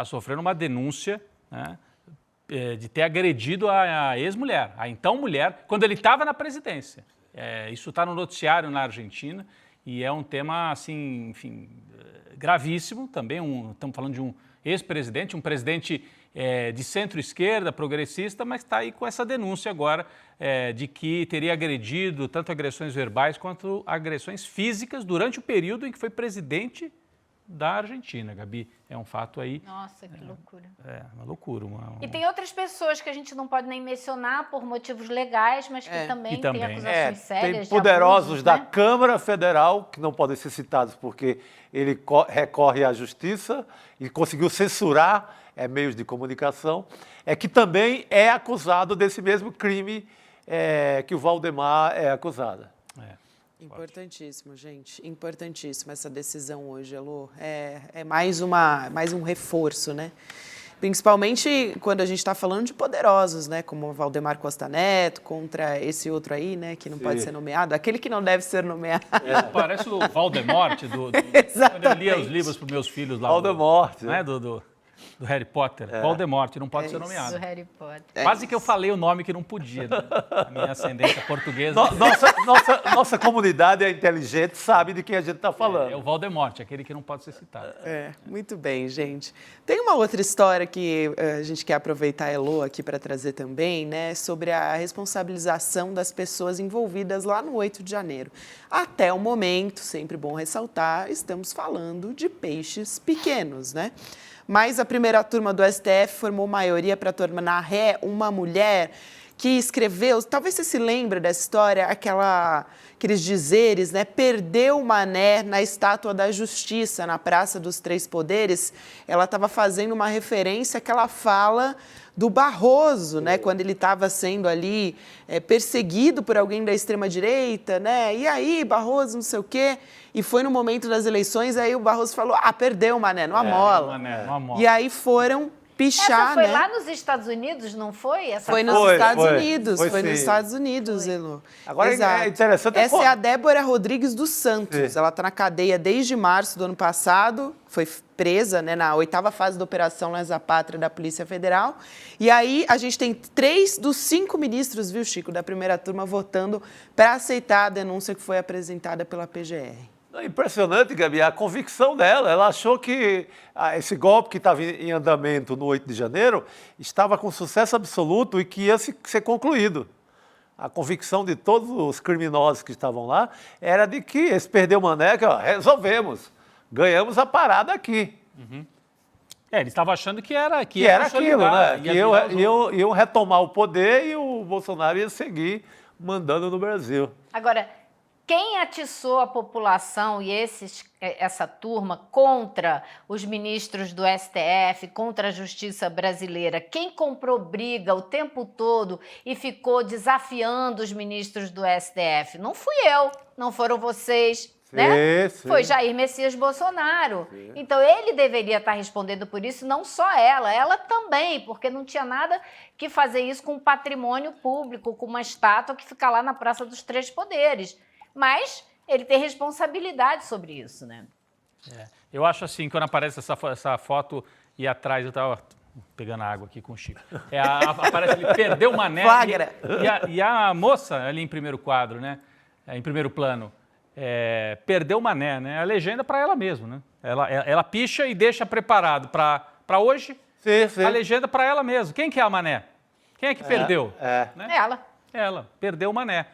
sofrendo uma denúncia, né, de ter agredido a ex-mulher, a então mulher, quando ele estava na presidência. Isso está no noticiário na Argentina e é um tema, assim, enfim, gravíssimo também. Estamos falando de um ex-presidente, um presidente de centro-esquerda, progressista, mas está aí com essa denúncia agora de que teria agredido tanto agressões verbais quanto agressões físicas durante o período em que foi presidente da Argentina, Gabi. É um fato aí... Nossa, que loucura. Uma loucura. E tem outras pessoas que a gente não pode nem mencionar por motivos legais, mas que também têm acusações sérias. Tem poderosos abusos, da né? Câmara Federal, que não podem ser citados porque ele recorre à justiça e conseguiu censurar meios de comunicação, que também é acusado desse mesmo crime que o Valdemar é acusado. Importantíssimo, gente. Importantíssimo essa decisão hoje, Elô. É mais um reforço, né? Principalmente quando a gente está falando de poderosos, né? Como o Valdemar Costa Neto, contra esse outro aí, né? Que não pode ser nomeado. Aquele que não deve ser nomeado. Parece o Voldemort quando eu lia os livros para os meus filhos lá. Voldemort. Né? Do Harry Potter. Voldemort, não pode ser nomeado. Do Harry Potter. Quase que eu falei o nome que não podia. Né? A minha ascendência portuguesa. Nossa comunidade é inteligente, sabe de quem a gente está falando. É o Voldemort, aquele que não pode ser citado. Muito bem, gente. Tem uma outra história que a gente quer aproveitar a Elô aqui para trazer também, né? Sobre a responsabilização das pessoas envolvidas lá no 8 de janeiro. Até o momento, sempre bom ressaltar, estamos falando de peixes pequenos, né? Mas a primeira turma do STF formou maioria para tornar ré uma mulher que escreveu, talvez você se lembre dessa história, aqueles dizeres, né? Perdeu o mané na Estátua da Justiça, na Praça dos Três Poderes. Ela estava fazendo uma referência àquela fala do Barroso, né? Quando ele estava sendo ali perseguido por alguém da extrema-direita, né? E aí, Barroso, não sei o quê. E foi no momento das eleições, aí o Barroso falou, perdeu o mané, não amola. E aí foram pichar, Essa foi né? lá nos Estados Unidos, não foi? Foi nos Estados Unidos, foi nos Estados Unidos, Elô. Agora Exato. é interessante... Essa é a Débora Rodrigues dos Santos. Ela está na cadeia desde março do ano passado, foi presa, né, na 8ª fase da Operação Lesa Pátria da Polícia Federal. E aí a gente tem 3 dos 5 ministros, viu, Chico, da primeira turma votando para aceitar a denúncia que foi apresentada pela PGR. Impressionante, Gabi, a convicção dela. Ela achou que esse golpe que estava em andamento no 8 de janeiro estava com sucesso absoluto e que ia ser concluído. A convicção de todos os criminosos que estavam lá era de que esse perdeu o mané, resolvemos, ganhamos a parada aqui. Uhum. Eles estavam achando que era aquilo, né? Que iam retomar o poder e o Bolsonaro ia seguir mandando no Brasil. Agora, quem atiçou a população e essa turma contra os ministros do STF, contra a justiça brasileira? Quem comprou briga o tempo todo e ficou desafiando os ministros do STF? Não fui eu, não foram vocês, né? Sim. Foi Jair Messias Bolsonaro. Sim. Então ele deveria estar respondendo por isso, não só ela também, porque não tinha nada que fazer isso com um patrimônio público, com uma estátua que fica lá na Praça dos Três Poderes. Mas ele tem responsabilidade sobre isso, né? Eu acho assim, quando aparece essa foto e atrás, eu estava pegando água aqui com o Chico, aparece ele perdeu o mané. Flagra. E a moça ali em primeiro quadro, né? Em primeiro plano, perdeu o mané, né? A legenda para ela mesma, né? Ela picha e deixa preparado para hoje. Sim. A legenda para ela mesma. Quem que é a mané? Quem é que perdeu? Né? Ela Perdeu o mané.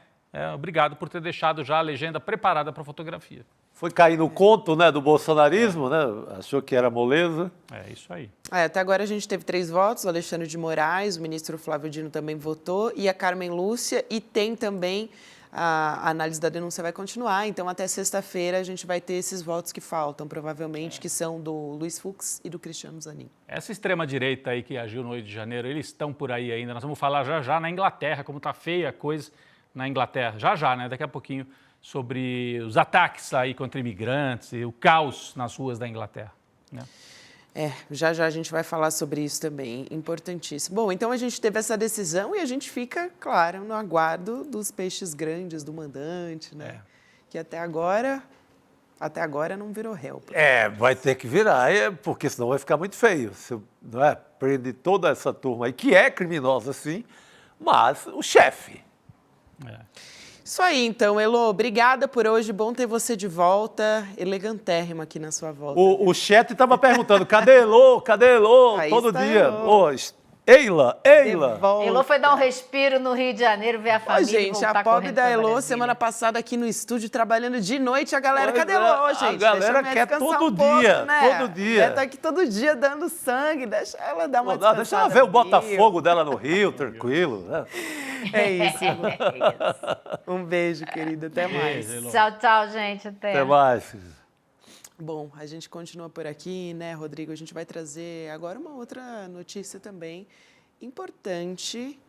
Obrigado por ter deixado já a legenda preparada para a fotografia. Foi cair no conto, né, do bolsonarismo, né? Achou que era moleza. É isso aí. Até agora a gente teve 3 votos, o Alexandre de Moraes, o ministro Flávio Dino também votou, e a Carmen Lúcia, e tem também a análise da denúncia vai continuar, então até sexta-feira a gente vai ter esses votos que faltam, provavelmente, que são do Luiz Fux e do Cristiano Zanin. Essa extrema-direita aí que agiu no 8 de janeiro, eles estão por aí ainda. Nós vamos falar já na Inglaterra, como está feia a coisa na Inglaterra. Já, né? Daqui a pouquinho, sobre os ataques aí contra imigrantes e o caos nas ruas da Inglaterra, né? Já a gente vai falar sobre isso também, importantíssimo. Bom, então a gente teve essa decisão e a gente fica, claro, no aguardo dos peixes grandes do mandante, né? Que até agora não virou réu. Vai ter que virar, porque senão vai ficar muito feio. Você, não é? Prende toda essa turma aí, que é criminosa, sim, mas o chefe. Isso aí, então, Elô, obrigada por hoje, bom ter você de volta, elegantérrima aqui na sua volta. O chat estava perguntando, cadê Elô? Cadê Elô? Aí Todo está dia. Elô. Eila. Elô foi dar um respiro no Rio de Janeiro, ver a família. Gente, voltar a pobre correndo da pra Elô, Brasília. semana passada aqui no estúdio, trabalhando de noite, a galera, Pois cadê é, Elô, gente? a galera Deixa quer descansar todo pouco, dia, né? todo dia. Ela tá aqui todo dia dando sangue, deixa ela dar uma descansada. Deixa ela ver o no Botafogo dela no Rio, tranquilo. Né? É isso. Um beijo, querida, até mais. Tchau, gente. Até mais. Bom, a gente continua por aqui, né, Rodrigo? A gente vai trazer agora uma outra notícia também importante,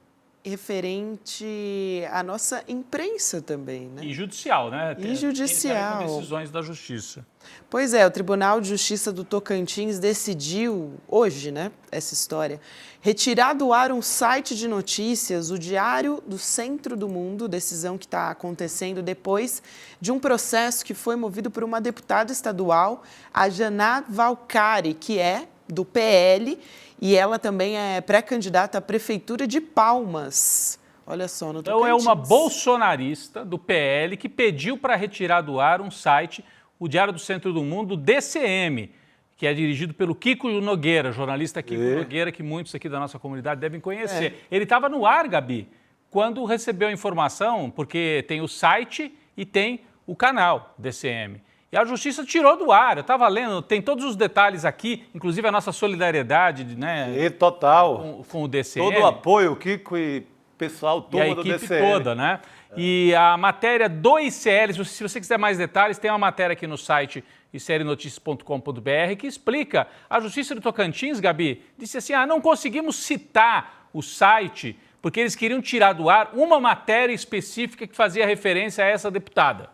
referente à nossa imprensa também, né? E judicial, né? E judicial. Tem decisões da Justiça. Pois é, o Tribunal de Justiça do Tocantins decidiu, hoje, né, essa história, retirar do ar um site de notícias, o Diário do Centro do Mundo, decisão que está acontecendo depois de um processo que foi movido por uma deputada estadual, a Janá Valcari, que é do PL, e ela também é pré-candidata à Prefeitura de Palmas. Olha só, no Tocantins. Então é uma bolsonarista do PL que pediu para retirar do ar um site, o Diário do Centro do Mundo, DCM, que é dirigido pelo Kiko Nogueira, jornalista Kiko Nogueira, que muitos aqui da nossa comunidade devem conhecer. Ele estava no ar, Gabi, quando recebeu a informação, porque tem o site e tem o canal DCM. E a Justiça tirou do ar, eu estava lendo, tem todos os detalhes aqui, inclusive a nossa solidariedade, né? E total. Com o DCM. Todo o apoio, Kiko e pessoal, turma e a do equipe DCM. toda, né? E a matéria do ICL, se você quiser mais detalhes, tem uma matéria aqui no site iclnoticias.com.br que explica. A Justiça do Tocantins, Gabi, disse assim, não conseguimos citar o site porque eles queriam tirar do ar uma matéria específica que fazia referência a essa deputada.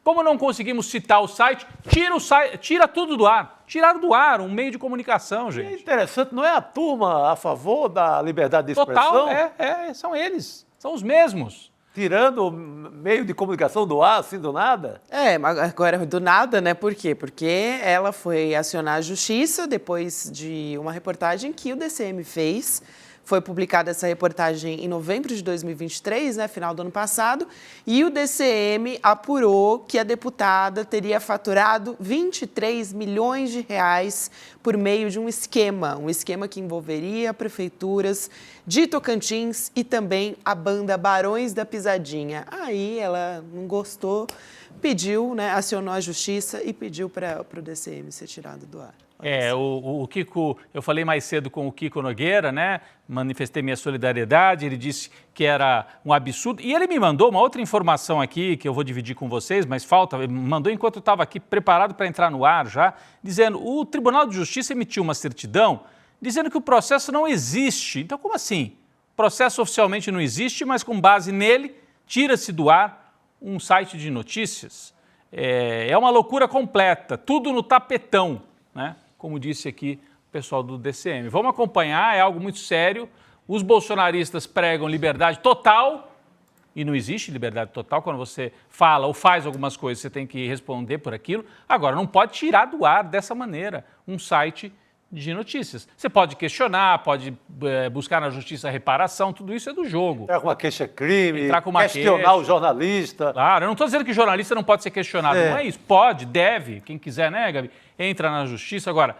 Como não conseguimos citar o site, tira tudo do ar. Tiraram do ar um meio de comunicação, gente. É interessante, não é a turma a favor da liberdade de expressão? Total, são eles, são os mesmos. Tirando o meio de comunicação do ar, assim, do nada? Agora do nada, né? Por quê? Porque ela foi acionar a Justiça depois de uma reportagem que o DCM fez. Foi publicada essa reportagem em novembro de 2023, né, final do ano passado, e o DCM apurou que a deputada teria faturado 23 milhões de reais por meio de um esquema que envolveria prefeituras de Tocantins e também a banda Barões da Pisadinha. Aí ela não gostou, pediu, né, acionou a Justiça e pediu para o DCM ser tirado do ar. O Kiko, eu falei mais cedo com o Kiko Nogueira, né? Manifestei minha solidariedade, ele disse que era um absurdo. E ele me mandou uma outra informação aqui, que eu vou dividir com vocês, mas ele mandou enquanto eu estava aqui preparado para entrar no ar já, dizendo o Tribunal de Justiça emitiu uma certidão dizendo que o processo não existe. Então, como assim? O processo oficialmente não existe, mas com base nele, tira-se do ar um site de notícias. É uma loucura completa, tudo no tapetão, né? Como disse aqui o pessoal do DCM. Vamos acompanhar, é algo muito sério. Os bolsonaristas pregam liberdade total e não existe liberdade total. Quando você fala ou faz algumas coisas, você tem que responder por aquilo. Agora, não pode tirar do ar dessa maneira um site de notícias. Você pode questionar, pode buscar na justiça reparação, tudo isso é do jogo. Entrar com uma queixa-crime, questionar queixa. O jornalista. Claro, eu não estou dizendo que jornalista não pode ser questionado, não é isso. Pode, deve, quem quiser, né, Gabi? Entra na justiça. Agora,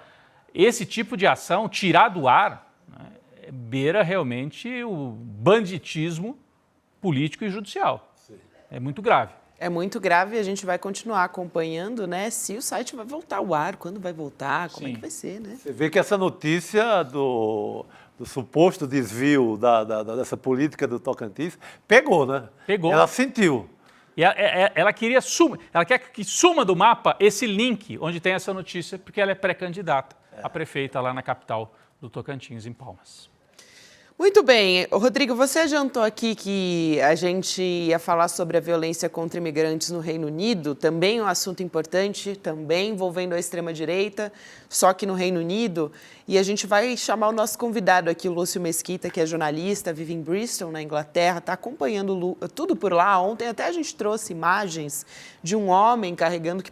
esse tipo de ação, tirar do ar, né, beira realmente o banditismo político e judicial. Sim. É muito grave. É muito grave e a gente vai continuar acompanhando, né? Se o site vai voltar ao ar, quando vai voltar, como é que vai ser, né? Você vê que essa notícia do suposto desvio dessa política do Tocantins pegou, né? Pegou. Ela sentiu. E ela quer que suma do mapa esse link onde tem essa notícia, porque ela é pré-candidata a prefeita lá na capital do Tocantins, em Palmas. Muito bem. Rodrigo, você adiantou aqui que a gente ia falar sobre a violência contra imigrantes no Reino Unido, também um assunto importante, também envolvendo a extrema-direita, só que no Reino Unido. E a gente vai chamar o nosso convidado aqui, o Lúcio Mesquita, que é jornalista, vive em Bristol, na Inglaterra, está acompanhando tudo por lá. Ontem até a gente trouxe imagens de um homem carregando que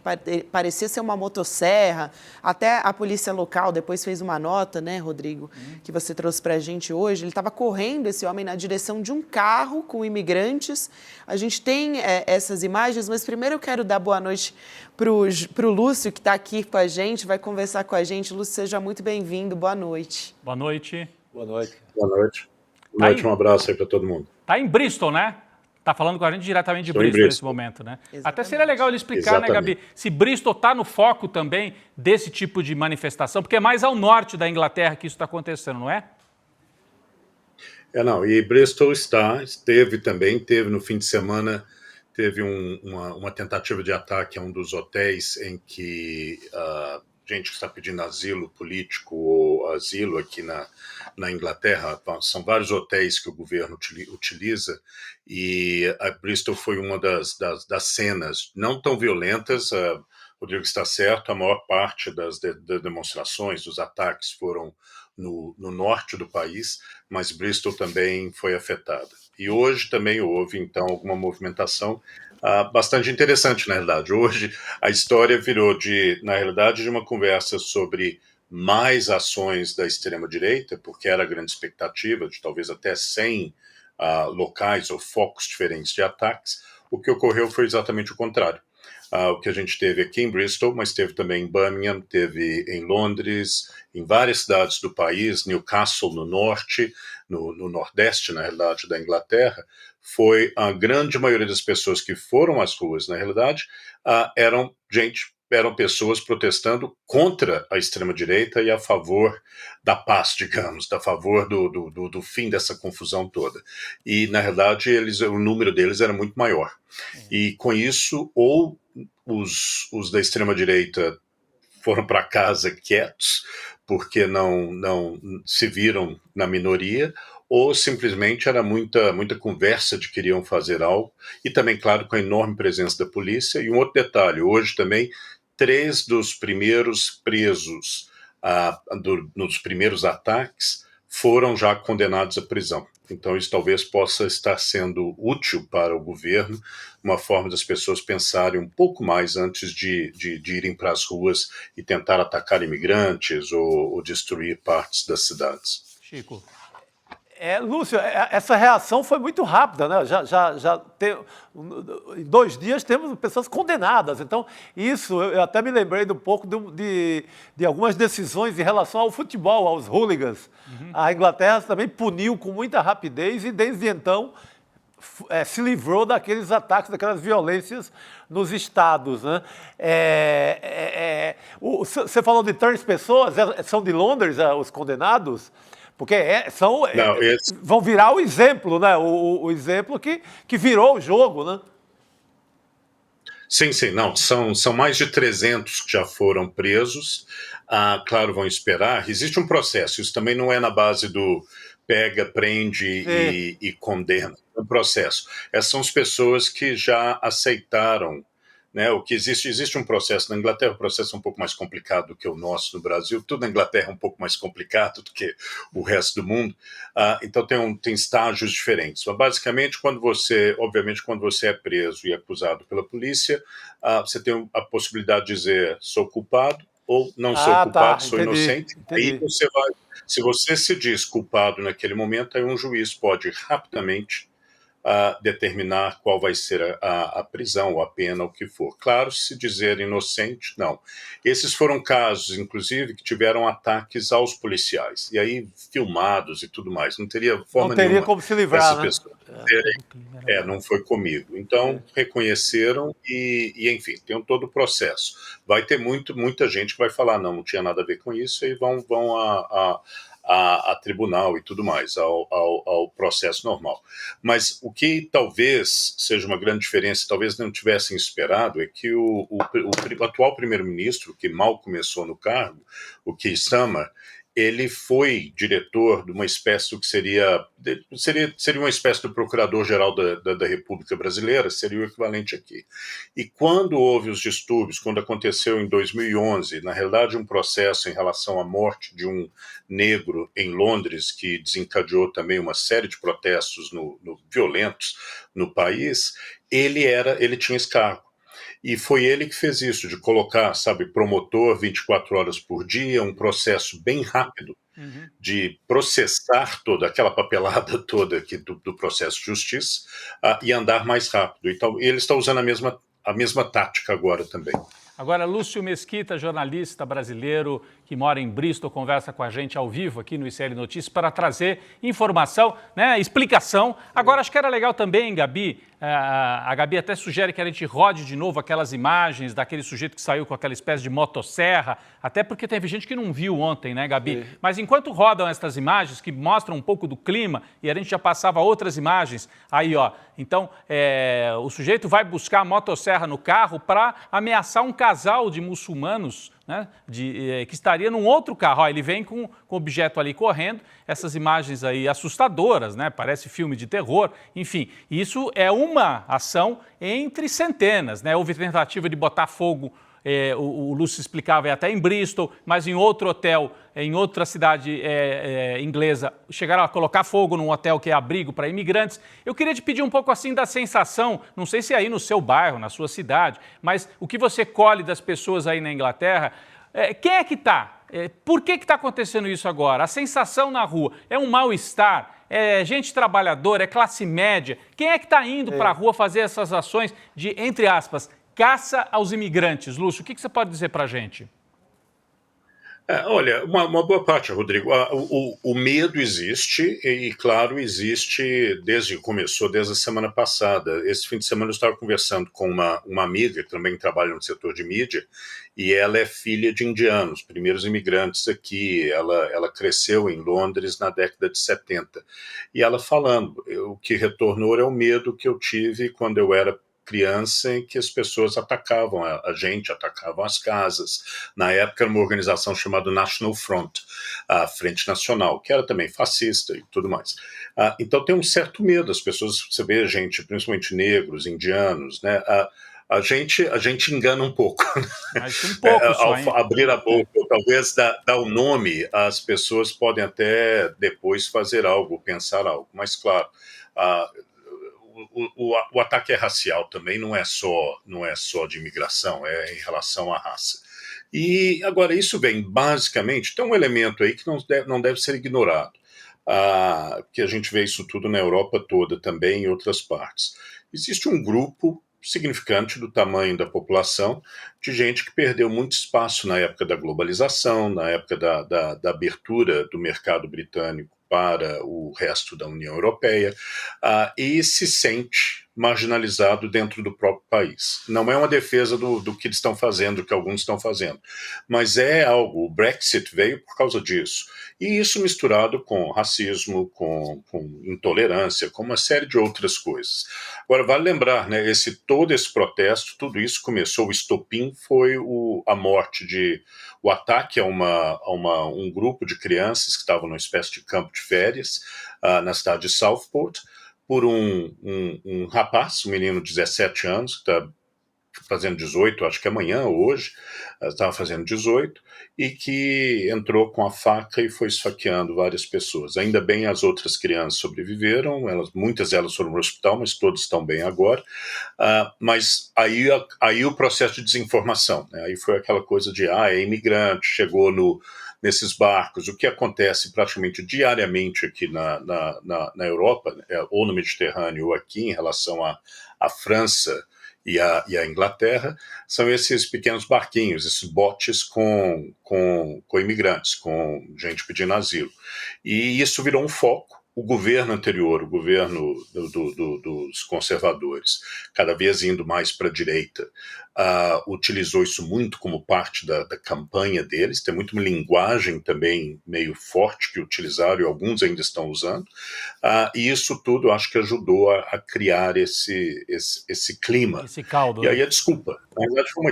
parecia ser uma motosserra. Até a polícia local depois fez uma nota, né, Rodrigo, que você trouxe para a gente hoje. Ele estava correndo, esse homem, na direção de um carro com imigrantes. A gente tem essas imagens, mas primeiro eu quero dar boa noite para o Lúcio, que está aqui com a gente, vai conversar com a gente. Lúcio, seja muito bem-vindo. Boa noite. Boa noite. Boa noite. Boa noite. Boa noite, um abraço aí para todo mundo. Está em Bristol, né? Está falando com a gente diretamente de Estou em Bristol nesse Bristol. momento, né? Exatamente. Até seria legal ele explicar, né, Gabi, se Bristol está no foco também desse tipo de manifestação, porque é mais ao norte da Inglaterra que isso está acontecendo, não é? Não, e Bristol teve no fim de semana, teve uma tentativa de ataque a um dos hotéis em que gente que está pedindo asilo político ou asilo aqui na Inglaterra, são vários hotéis que o governo utiliza, e a Bristol foi uma das cenas não tão violentas. Rodrigo está certo, a maior parte das demonstrações, dos ataques foram no norte do país, mas Bristol também foi afetada. E hoje também houve, então, alguma movimentação bastante interessante, na realidade. Hoje a história virou, na realidade, de uma conversa sobre mais ações da extrema-direita, porque era a grande expectativa de talvez até 100 locais ou focos diferentes de ataques. O que ocorreu foi exatamente o contrário. O que a gente teve aqui em Bristol, mas teve também em Birmingham, teve em Londres, em várias cidades do país, Newcastle no norte, no nordeste, na realidade, da Inglaterra. Foi a grande maioria das pessoas que foram às ruas, na realidade, eram pessoas protestando contra a extrema-direita e a favor da paz, digamos, a favor do fim dessa confusão toda. E, na realidade, o número deles era muito maior. E, com isso, ou os da extrema-direita foram para casa quietos, porque não se viram na minoria, ou simplesmente era muita conversa de que queriam fazer algo, e também, claro, com a enorme presença da polícia. E um outro detalhe, hoje também, 3 dos primeiros presos nos primeiros ataques foram já condenados à prisão. Então isso talvez possa estar sendo útil para o governo, uma forma das pessoas pensarem um pouco mais antes de irem para as ruas e tentar atacar imigrantes ou destruir partes das cidades. Chico. Lúcio, essa reação foi muito rápida, né? Em 2 dias temos pessoas condenadas. Então, isso, eu até me lembrei um pouco de algumas decisões em relação ao futebol, aos hooligans. A Inglaterra também puniu com muita rapidez e, desde então, se livrou daqueles ataques, daquelas violências nos estados, né? Você falou de 3 pessoas, são de Londres os condenados? Porque vão virar o exemplo, né? O exemplo que virou o jogo, né? Sim, não, são mais de 300 que já foram presos. Claro, vão esperar. Existe um processo, isso também não é na base do pega, prende e condena. É um processo. Essas são as pessoas que já aceitaram, né, o que existe um processo na Inglaterra, o processo é um pouco mais complicado do que o nosso no Brasil, tudo na Inglaterra é um pouco mais complicado do que o resto do mundo, então tem estágios diferentes. Mas basicamente, quando você é preso e acusado pela polícia, você tem a possibilidade de dizer sou culpado ou não sou culpado, sou inocente. Aí se você se diz culpado naquele momento, aí um juiz pode rapidamente determinar qual vai ser a prisão, a pena, o que for. Claro, se dizer inocente, não. Esses foram casos, inclusive, que tiveram ataques aos policiais, e aí filmados e tudo mais. Não teria forma Não teria nenhuma como se livrar, né? pessoas não foi comigo. Então, reconheceram e, enfim, tem todo o processo. Vai ter muita gente que vai falar, não tinha nada a ver com isso, e vão a tribunal e tudo mais, ao processo normal. Mas o que talvez seja uma grande diferença, talvez não tivessem esperado, é que o atual primeiro-ministro, que mal começou no cargo, o Keir Starmer, ele foi diretor de uma espécie do que seria uma espécie do procurador-geral da República Brasileira, seria o equivalente aqui. E quando houve os distúrbios, quando aconteceu em 2011, na realidade um processo em relação à morte de um negro em Londres, que desencadeou também uma série de protestos violentos no país, ele tinha esse cargo. E foi ele que fez isso, de colocar, promotor 24 horas por dia, um processo bem rápido de processar toda aquela papelada toda aqui do processo de justiça e andar mais rápido. Então, ele está usando a mesma tática agora também. Agora, Lúcio Mesquita, jornalista brasileiro que mora em Bristol, conversa com a gente ao vivo aqui no ICL Notícias para trazer informação, né, explicação. Agora, acho que era legal também, Gabi, a Gabi até sugere que a gente rode de novo aquelas imagens daquele sujeito que saiu com aquela espécie de motosserra, até porque teve gente que não viu ontem, né, Gabi? Sim. Mas enquanto rodam estas imagens que mostram um pouco do clima, e a gente já passava outras imagens, aí, ó, então, o sujeito vai buscar a motosserra no carro para ameaçar um casal de muçulmanos, né, que estaria num outro carro. Ó, ele vem com o objeto ali correndo, essas imagens aí assustadoras, né, parece filme de terror, enfim. Isso é uma ação entre centenas, né, houve tentativa de botar fogo, o Lúcio explicava, até em Bristol, mas em outro hotel, em outra cidade inglesa, chegaram a colocar fogo num hotel que é abrigo para imigrantes. Eu queria te pedir um pouco assim da sensação, não sei se é aí no seu bairro, na sua cidade, mas o que você colhe das pessoas aí na Inglaterra, quem é que está? Por que está acontecendo isso agora? A sensação na rua é um mal-estar? É gente trabalhadora? É classe média? Quem é que está indo para a rua fazer essas ações de, entre aspas, caça aos imigrantes? Lúcio, o que você pode dizer para a gente? Olha, uma boa parte, Rodrigo. O medo existe e, claro, existe desde que começou, desde a semana passada. Esse fim de semana eu estava conversando com uma amiga que também trabalha no setor de mídia e ela é filha de indianos, primeiros imigrantes aqui. Ela cresceu em Londres na década de 70. E ela falando, o que retornou é o medo que eu tive quando eu era criança, em que as pessoas atacavam a gente, atacavam as casas. Na época era uma organização chamada National Front, a Frente Nacional, que era também fascista e tudo mais. Então tem um certo medo, as pessoas, você vê gente, principalmente negros, indianos, né? A gente engana um pouco. Mas um pouco só, hein? Ao abrir a boca, ou talvez dar o nome, as pessoas podem até depois fazer algo, pensar algo. Mas, claro, o ataque é racial também, não é só de imigração, é em relação à raça. E agora isso vem basicamente, tem um elemento aí que não deve ser ignorado, que a gente vê isso tudo na Europa toda também, em outras partes. Existe um grupo significante do tamanho da população de gente que perdeu muito espaço na época da globalização, na época da abertura do mercado britânico para o resto da União Europeia, e se sente marginalizado dentro do próprio país. Não é uma defesa do que eles estão fazendo, do que alguns estão fazendo, mas é algo, o Brexit veio por causa disso. E isso misturado com racismo, com intolerância, com uma série de outras coisas. Agora, vale lembrar, né, todo esse protesto, tudo isso começou, o estopim foi a morte o ataque a um grupo de crianças que estavam numa espécie de campo de férias na cidade de Southport, por um rapaz, um menino de 17 anos, que está fazendo 18, acho que amanhã ou hoje, estava fazendo 18, e que entrou com a faca e foi esfaqueando várias pessoas. Ainda bem as outras crianças sobreviveram, muitas delas foram no hospital, mas todas estão bem agora. Mas aí o processo de desinformação, né? Aí foi aquela coisa de, é imigrante, chegou nesses barcos, o que acontece praticamente diariamente aqui na Europa, ou no Mediterrâneo, ou aqui em relação à França e a Inglaterra, são esses pequenos barquinhos, esses botes com imigrantes, com gente pedindo asilo. E isso virou um foco. O governo anterior, o governo dos conservadores, cada vez indo mais para a direita, utilizou isso muito como parte da campanha deles. Tem muito uma linguagem também meio forte que utilizaram e alguns ainda estão usando. E isso tudo acho que ajudou a criar esse clima. Esse caldo. E aí a desculpa. Na verdade foi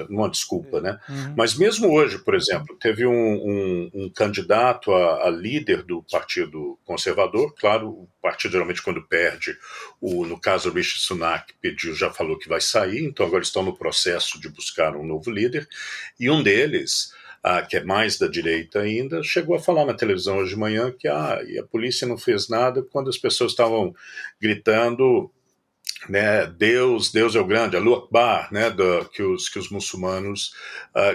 uma desculpa, né? Mas mesmo hoje, por exemplo, teve um candidato a líder do Partido Conservador. Claro, o partido geralmente quando perde, no caso o Rishi Sunak já falou que vai sair, então agora estão no processo de buscar um novo líder, e um deles, que é mais da direita ainda, chegou a falar na televisão hoje de manhã que e a polícia não fez nada quando as pessoas estavam gritando, né, Deus é o grande, Allahu Akbar, né, que os muçulmanos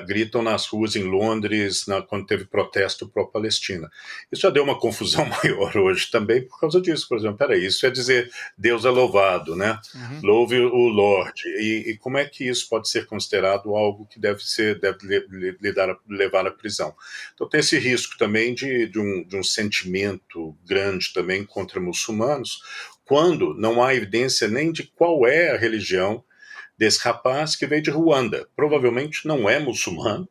gritam nas ruas em Londres quando teve protesto pró-Palestina. Isso já deu uma confusão maior hoje também por causa disso. Por exemplo, peraí, isso é dizer Deus é louvado, né? Louve o Lorde. E como é que isso pode ser considerado algo que deve levar à prisão? Então tem esse risco também de um sentimento grande também contra muçulmanos, quando não há evidência nem de qual é a religião desse rapaz que veio de Ruanda. Provavelmente não é muçulmano,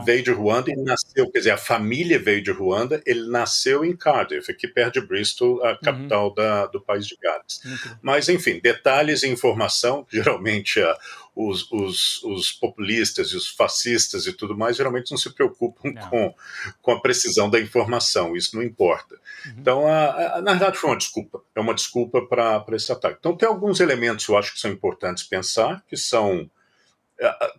veio de Ruanda e nasceu, quer dizer, a família veio de Ruanda, ele nasceu em Cardiff, aqui perto de Bristol, a capital do país de Gales. Mas, enfim, detalhes e informação, geralmente os populistas e os fascistas e tudo mais, geralmente não se preocupam com a precisão da informação, isso não importa. Então, na verdade, foi uma desculpa. É uma desculpa para esse ataque. Então, tem alguns elementos que eu acho que são importantes pensar, que são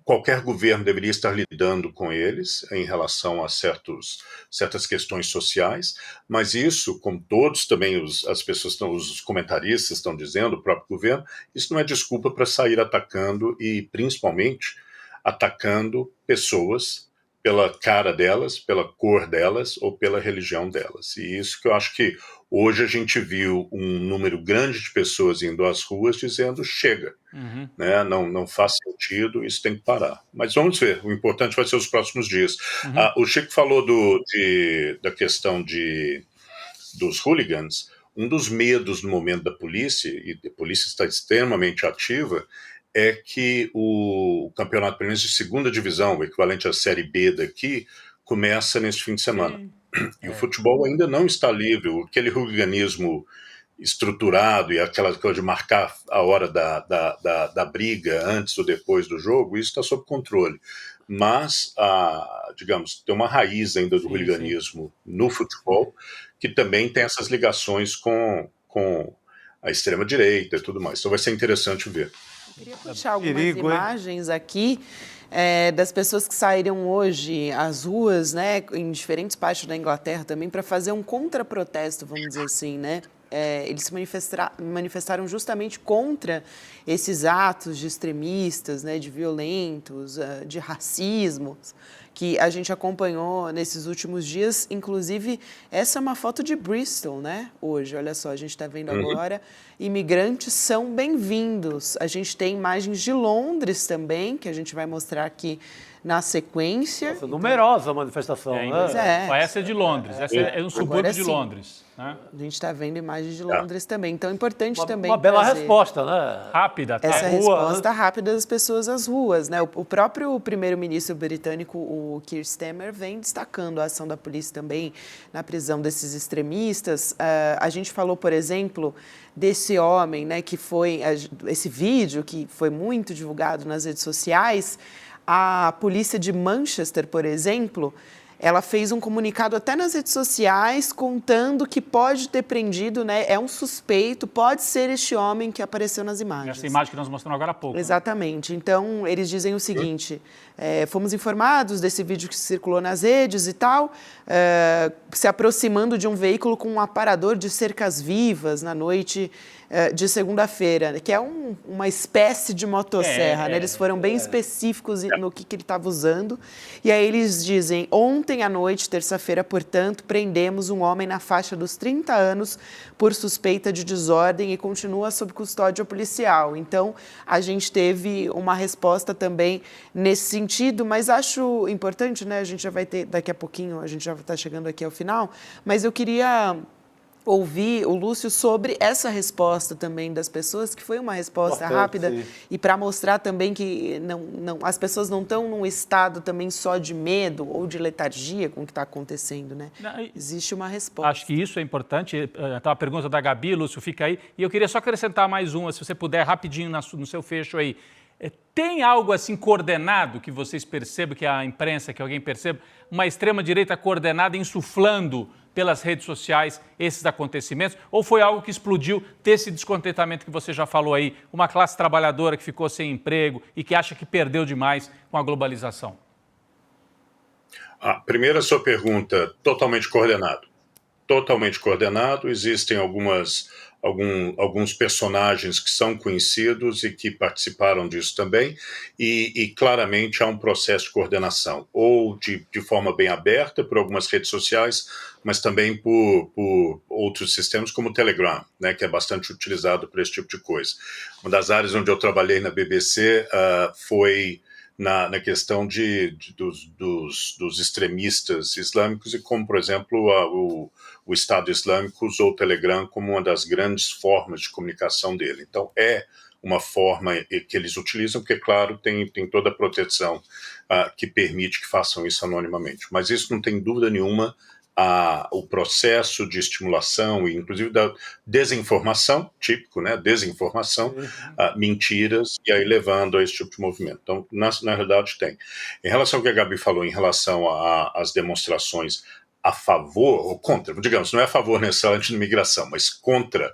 qualquer governo deveria estar lidando com eles em relação a certas questões sociais, mas isso, como todos também as pessoas, os comentaristas estão dizendo, o próprio governo, isso não é desculpa para sair atacando e, principalmente, atacando pessoas pela cara delas, pela cor delas ou pela religião delas. E isso que eu acho que hoje a gente viu um número grande de pessoas indo às ruas dizendo chega, né? Não faz sentido, isso tem que parar. Mas vamos ver, o importante vai ser os próximos dias. O Chico falou da questão dos hooligans. Um dos medos no momento da polícia, e a polícia está extremamente ativa, é que o campeonato pelo menos de segunda divisão, o equivalente à Série B daqui, começa neste fim de semana. E o futebol ainda não está livre. Aquele hooliganismo estruturado e aquela coisa de marcar a hora da briga antes ou depois do jogo, isso está sob controle. Mas, digamos, tem uma raiz ainda do hooliganismo no futebol que também tem essas ligações com a extrema-direita e tudo mais. Então vai ser interessante ver. Eu queria puxar algumas imagens aqui das pessoas que saíram hoje às ruas, né, em diferentes partes da Inglaterra também, para fazer um contraprotesto, vamos dizer assim, né? Eles se manifestaram justamente contra esses atos de extremistas, né, de violentos, de racismo, que a gente acompanhou nesses últimos dias. Inclusive, essa é uma foto de Bristol, né? Hoje, olha só, a gente está vendo agora. Imigrantes são bem-vindos. A gente tem imagens de Londres também, que a gente vai mostrar aqui na sequência. Nossa, numerosa a manifestação, né? Essa é de Londres, essa é um subúrbio de Londres. Né? A gente está vendo imagens de Londres também. Então, é importante também uma bela resposta, né? Rápida. Essa resposta rápida das pessoas às ruas, né? O próprio primeiro-ministro britânico, o Keir Starmer, vem destacando a ação da polícia também na prisão desses extremistas. A gente falou, por exemplo, desse homem, né, que foi esse vídeo que foi muito divulgado nas redes sociais. A polícia de Manchester, por exemplo, ela fez um comunicado até nas redes sociais contando que pode ter prendido, né? É um suspeito, pode ser este homem que apareceu nas imagens. Essa imagem que nós mostramos agora há pouco. Exatamente. Então, eles dizem o seguinte, fomos informados desse vídeo que circulou nas redes e tal, se aproximando de um veículo com um aparador de cercas vivas na noite de segunda-feira, que é uma espécie de motosserra, né? Eles foram bem específicos no que ele estava usando. E aí eles dizem, ontem à noite, terça-feira, portanto, prendemos um homem na faixa dos 30 anos por suspeita de desordem e continua sob custódia policial. Então, a gente teve uma resposta também nesse sentido, mas acho importante, né? A gente já vai ter, daqui a pouquinho, a gente já está chegando aqui ao final, mas eu queria ouvir o Lúcio sobre essa resposta também das pessoas, que foi uma resposta rápida, sim. E para mostrar também que as pessoas não estão num estado também só de medo ou de letargia com o que está acontecendo, né? Existe uma resposta. Acho que isso é importante. Tá a pergunta da Gabi, Lúcio, fica aí. E eu queria só acrescentar mais uma, se você puder, rapidinho no seu fecho aí. Tem algo assim coordenado que vocês percebam, que a imprensa, que alguém perceba, uma extrema-direita coordenada insuflando pelas redes sociais esses acontecimentos? Ou foi algo que explodiu desse descontentamento que você já falou aí, uma classe trabalhadora que ficou sem emprego e que acha que perdeu demais com a globalização? Primeiro, a sua pergunta, totalmente coordenado. Totalmente coordenado, existem alguns personagens que são conhecidos e que participaram disso também, e claramente há um processo de coordenação, ou de forma bem aberta por algumas redes sociais, mas também por outros sistemas como o Telegram, né, que é bastante utilizado para esse tipo de coisa. Uma das áreas onde eu trabalhei na BBC foi na questão dos extremistas islâmicos e como, por exemplo, o Estado Islâmico usou o Telegram como uma das grandes formas de comunicação dele. Então, é uma forma que eles utilizam, porque, claro, tem toda a proteção que permite que façam isso anonimamente. Mas isso não tem dúvida nenhuma, o processo de estimulação e inclusive da desinformação, típico, né, desinformação, mentiras, e aí levando a esse tipo de movimento. Então, na realidade tem. Em relação ao que a Gabi falou, em relação às demonstrações a favor ou contra, digamos, não é a favor necessariamente de imigração, mas contra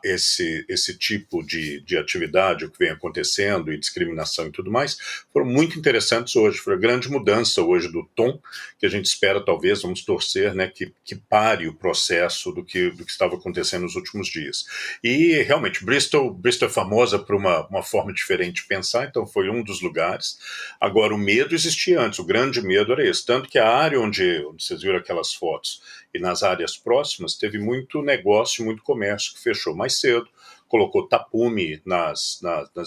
esse tipo de atividade, o que vem acontecendo, e discriminação e tudo mais, foram muito interessantes hoje. Foi a grande mudança hoje do tom, que a gente espera, talvez, vamos torcer, né, que pare o processo do que estava acontecendo nos últimos dias. E, realmente, Bristol é famosa por uma forma diferente de pensar, então foi um dos lugares. Agora, o medo existia antes, o grande medo era esse, tanto que a área onde vocês viram aquelas fotos e nas áreas próximas, teve muito negócio, muito comércio que fechou mais cedo, colocou tapume nas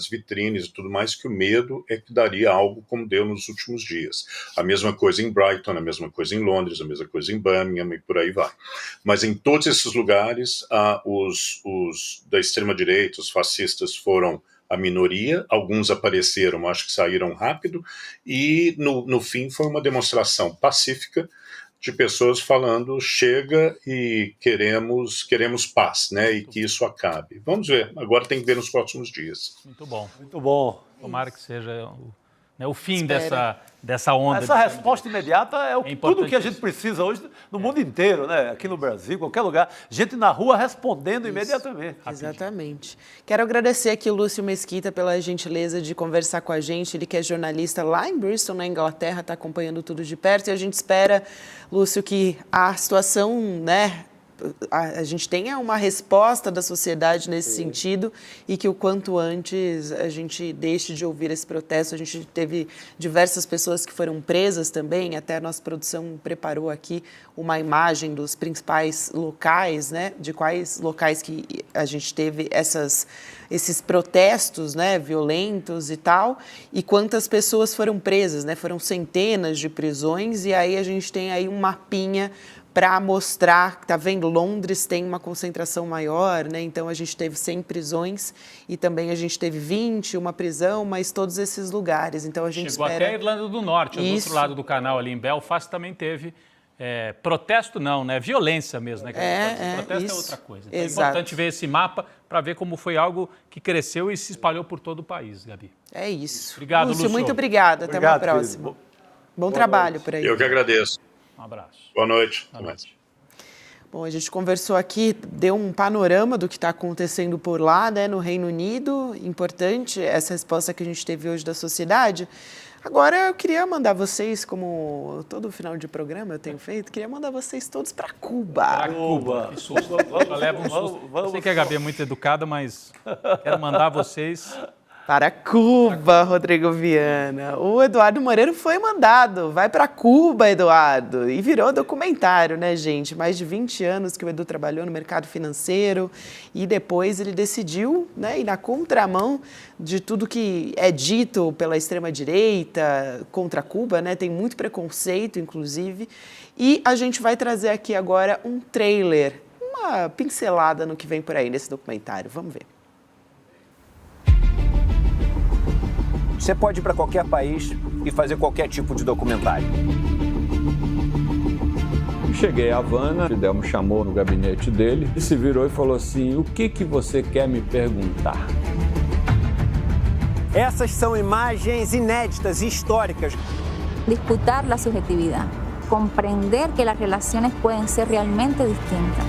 vitrines e tudo mais, que o medo é que daria algo como deu nos últimos dias. A mesma coisa em Brighton, a mesma coisa em Londres, a mesma coisa em Birmingham e por aí vai. Mas em todos esses lugares, os da extrema-direita, os fascistas foram a minoria, alguns apareceram, acho que saíram rápido, e no fim foi uma demonstração pacífica de pessoas falando, chega e queremos paz, né, e que isso acabe. Vamos ver, agora tem que ver nos próximos dias. Muito bom. Muito bom. Tomara que seja o fim dessa onda. Essa resposta imediata é tudo que a gente precisa hoje no mundo inteiro, né? Aqui no Brasil, qualquer lugar. Gente na rua respondendo imediatamente. Exatamente. Quero agradecer aqui o Lúcio Mesquita pela gentileza de conversar com a gente. Ele que é jornalista lá em Bristol, na Inglaterra, está acompanhando tudo de perto. E a gente espera, Lúcio, que a situação, né, a gente tenha uma resposta da sociedade nesse sentido e que o quanto antes a gente deixe de ouvir esse protesto. A gente teve diversas pessoas que foram presas também, até a nossa produção preparou aqui uma imagem dos principais locais, né, de quais locais que a gente teve esses protestos, né, violentos e tal, e quantas pessoas foram presas, né, foram centenas de prisões, e aí a gente tem aí um mapinha para mostrar, tá vendo, Londres tem uma concentração maior, né? Então a gente teve 100 prisões e também a gente teve 20, uma prisão, mas todos esses lugares. Então a gente chegou espera... até a Irlanda do Norte, do outro lado do canal ali em Belfast também teve protesto não, né? Violência mesmo, né? Protesto é outra coisa. Então, é importante ver esse mapa para ver como foi algo que cresceu e se espalhou por todo o país, Gabi. É isso. Obrigado, Lúcio. Muito obrigada. Até uma próxima. Bom trabalho por aí. Eu que agradeço. Um abraço. Boa noite. Boa noite. Bom, a gente conversou aqui, deu um panorama do que está acontecendo por lá, né, no Reino Unido. Importante essa resposta que a gente teve hoje da sociedade. Agora eu queria mandar vocês, como todo final de programa eu tenho feito, queria mandar vocês todos para Cuba. Para Cuba. Que susto. Já leva um susto. Eu sei que a Gabi é muito educada, mas quero mandar vocês... Para Cuba, Rodrigo Viana. O Eduardo Moreira foi mandado. Vai para Cuba, Eduardo. E virou documentário, né, gente? Mais de 20 anos que o Edu trabalhou no mercado financeiro e depois ele decidiu, né, ir na contramão de tudo que é dito pela extrema-direita contra Cuba, né? Tem muito preconceito, inclusive. E a gente vai trazer aqui agora um trailer, uma pincelada no que vem por aí nesse documentário. Vamos ver. Você pode ir para qualquer país e fazer qualquer tipo de documentário. Cheguei a Havana, Fidel me chamou no gabinete dele e se virou e falou assim: o que você quer me perguntar? Essas são imagens inéditas e históricas. Disputar a subjetividade, compreender que as relações podem ser realmente distintas.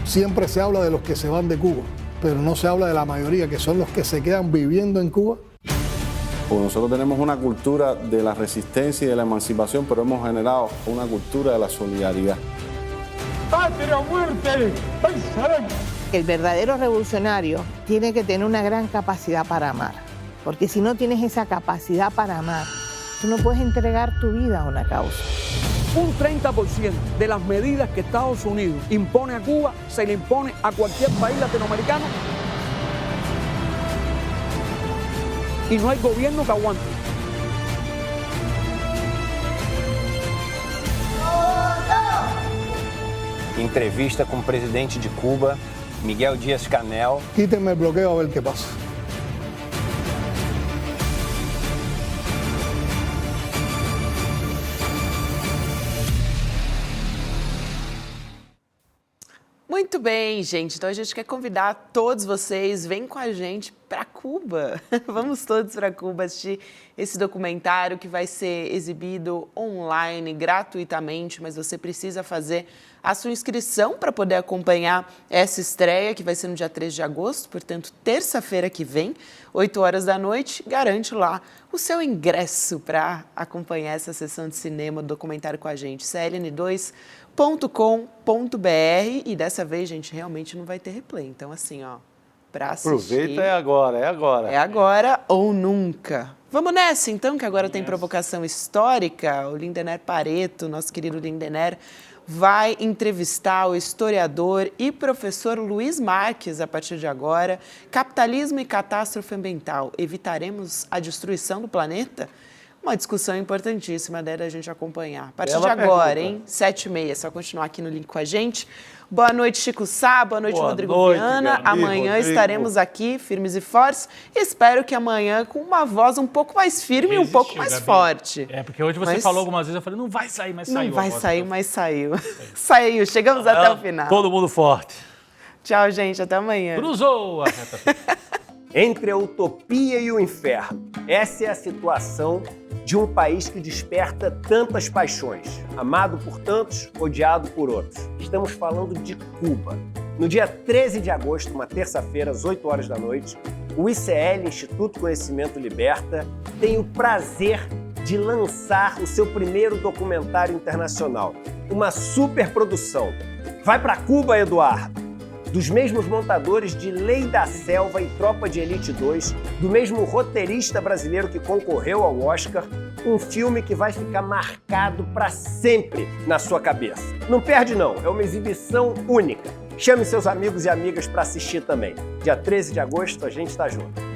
Siempre se habla de los que se van de Cuba, pero no se habla de la mayoría, que son los que se quedan viviendo en Cuba. Nosotros tenemos una cultura de la resistencia y de la emancipación, pero hemos generado una cultura de la solidaridad. ¡Patria o muerte! El verdadero revolucionario tiene que tener una gran capacidad para amar, porque si no tienes esa capacidad para amar, tú no puedes entregar tu vida a una causa. Un 30% de las medidas que Estados Unidos impone a Cuba se le impone a cualquier país latinoamericano y no hay gobierno que aguante. Entrevista com o presidente de Cuba, Miguel Díaz-Canel. Quítenme el bloqueo a ver qué pasa. Muito bem, gente. Então a gente quer convidar todos vocês, vem com a gente para Cuba. Vamos todos para Cuba assistir esse documentário que vai ser exibido online gratuitamente, mas você precisa fazer a sua inscrição para poder acompanhar essa estreia, que vai ser no dia 3 de agosto, portanto, terça-feira que vem, 8 horas da noite. Garante lá o seu ingresso para acompanhar essa sessão de cinema, documentário com a gente, cln2.com.br. E dessa vez, gente, realmente não vai ter replay. Então, assim, ó, para assistir... Aproveita, é agora, é agora. É agora ou nunca. Vamos nessa, então, que agora tem provocação histórica. O Lindener Pareto, nosso querido Lindener, vai entrevistar o historiador e professor Luiz Marques a partir de agora. Capitalismo e catástrofe ambiental. Evitaremos a destruição do planeta? Uma discussão importantíssima, né, da gente acompanhar. A partir de agora, hein? 7h30, só continuar aqui no link com a gente. Boa noite, Chico Sá, boa noite, Rodrigo Viana. Gabi, amanhã Rodrigo. estaremos aqui, firmes e fortes. Espero que amanhã com uma voz um pouco mais firme e um pouco mais Gabi. forte. É, porque hoje você falou algumas vezes, eu falei, não vai sair, mas saiu. Não vai sair, mas saiu. Saiu, chegamos até o final. Todo mundo forte. Tchau, gente, até amanhã. Cruzou a reta final. Entre a utopia e o inferno. Essa é a situação de um país que desperta tantas paixões, amado por tantos, odiado por outros. Estamos falando de Cuba. No dia 13 de agosto, uma terça-feira, às 8 horas da noite, o ICL, Instituto Conhecimento Liberta, tem o prazer de lançar o seu primeiro documentário internacional. Uma superprodução. Vai para Cuba, Eduardo! Dos mesmos montadores de Lei da Selva e Tropa de Elite 2, do mesmo roteirista brasileiro que concorreu ao Oscar, um filme que vai ficar marcado para sempre na sua cabeça. Não perde não, é uma exibição única. Chame seus amigos e amigas para assistir também. Dia 13 de agosto a gente está junto.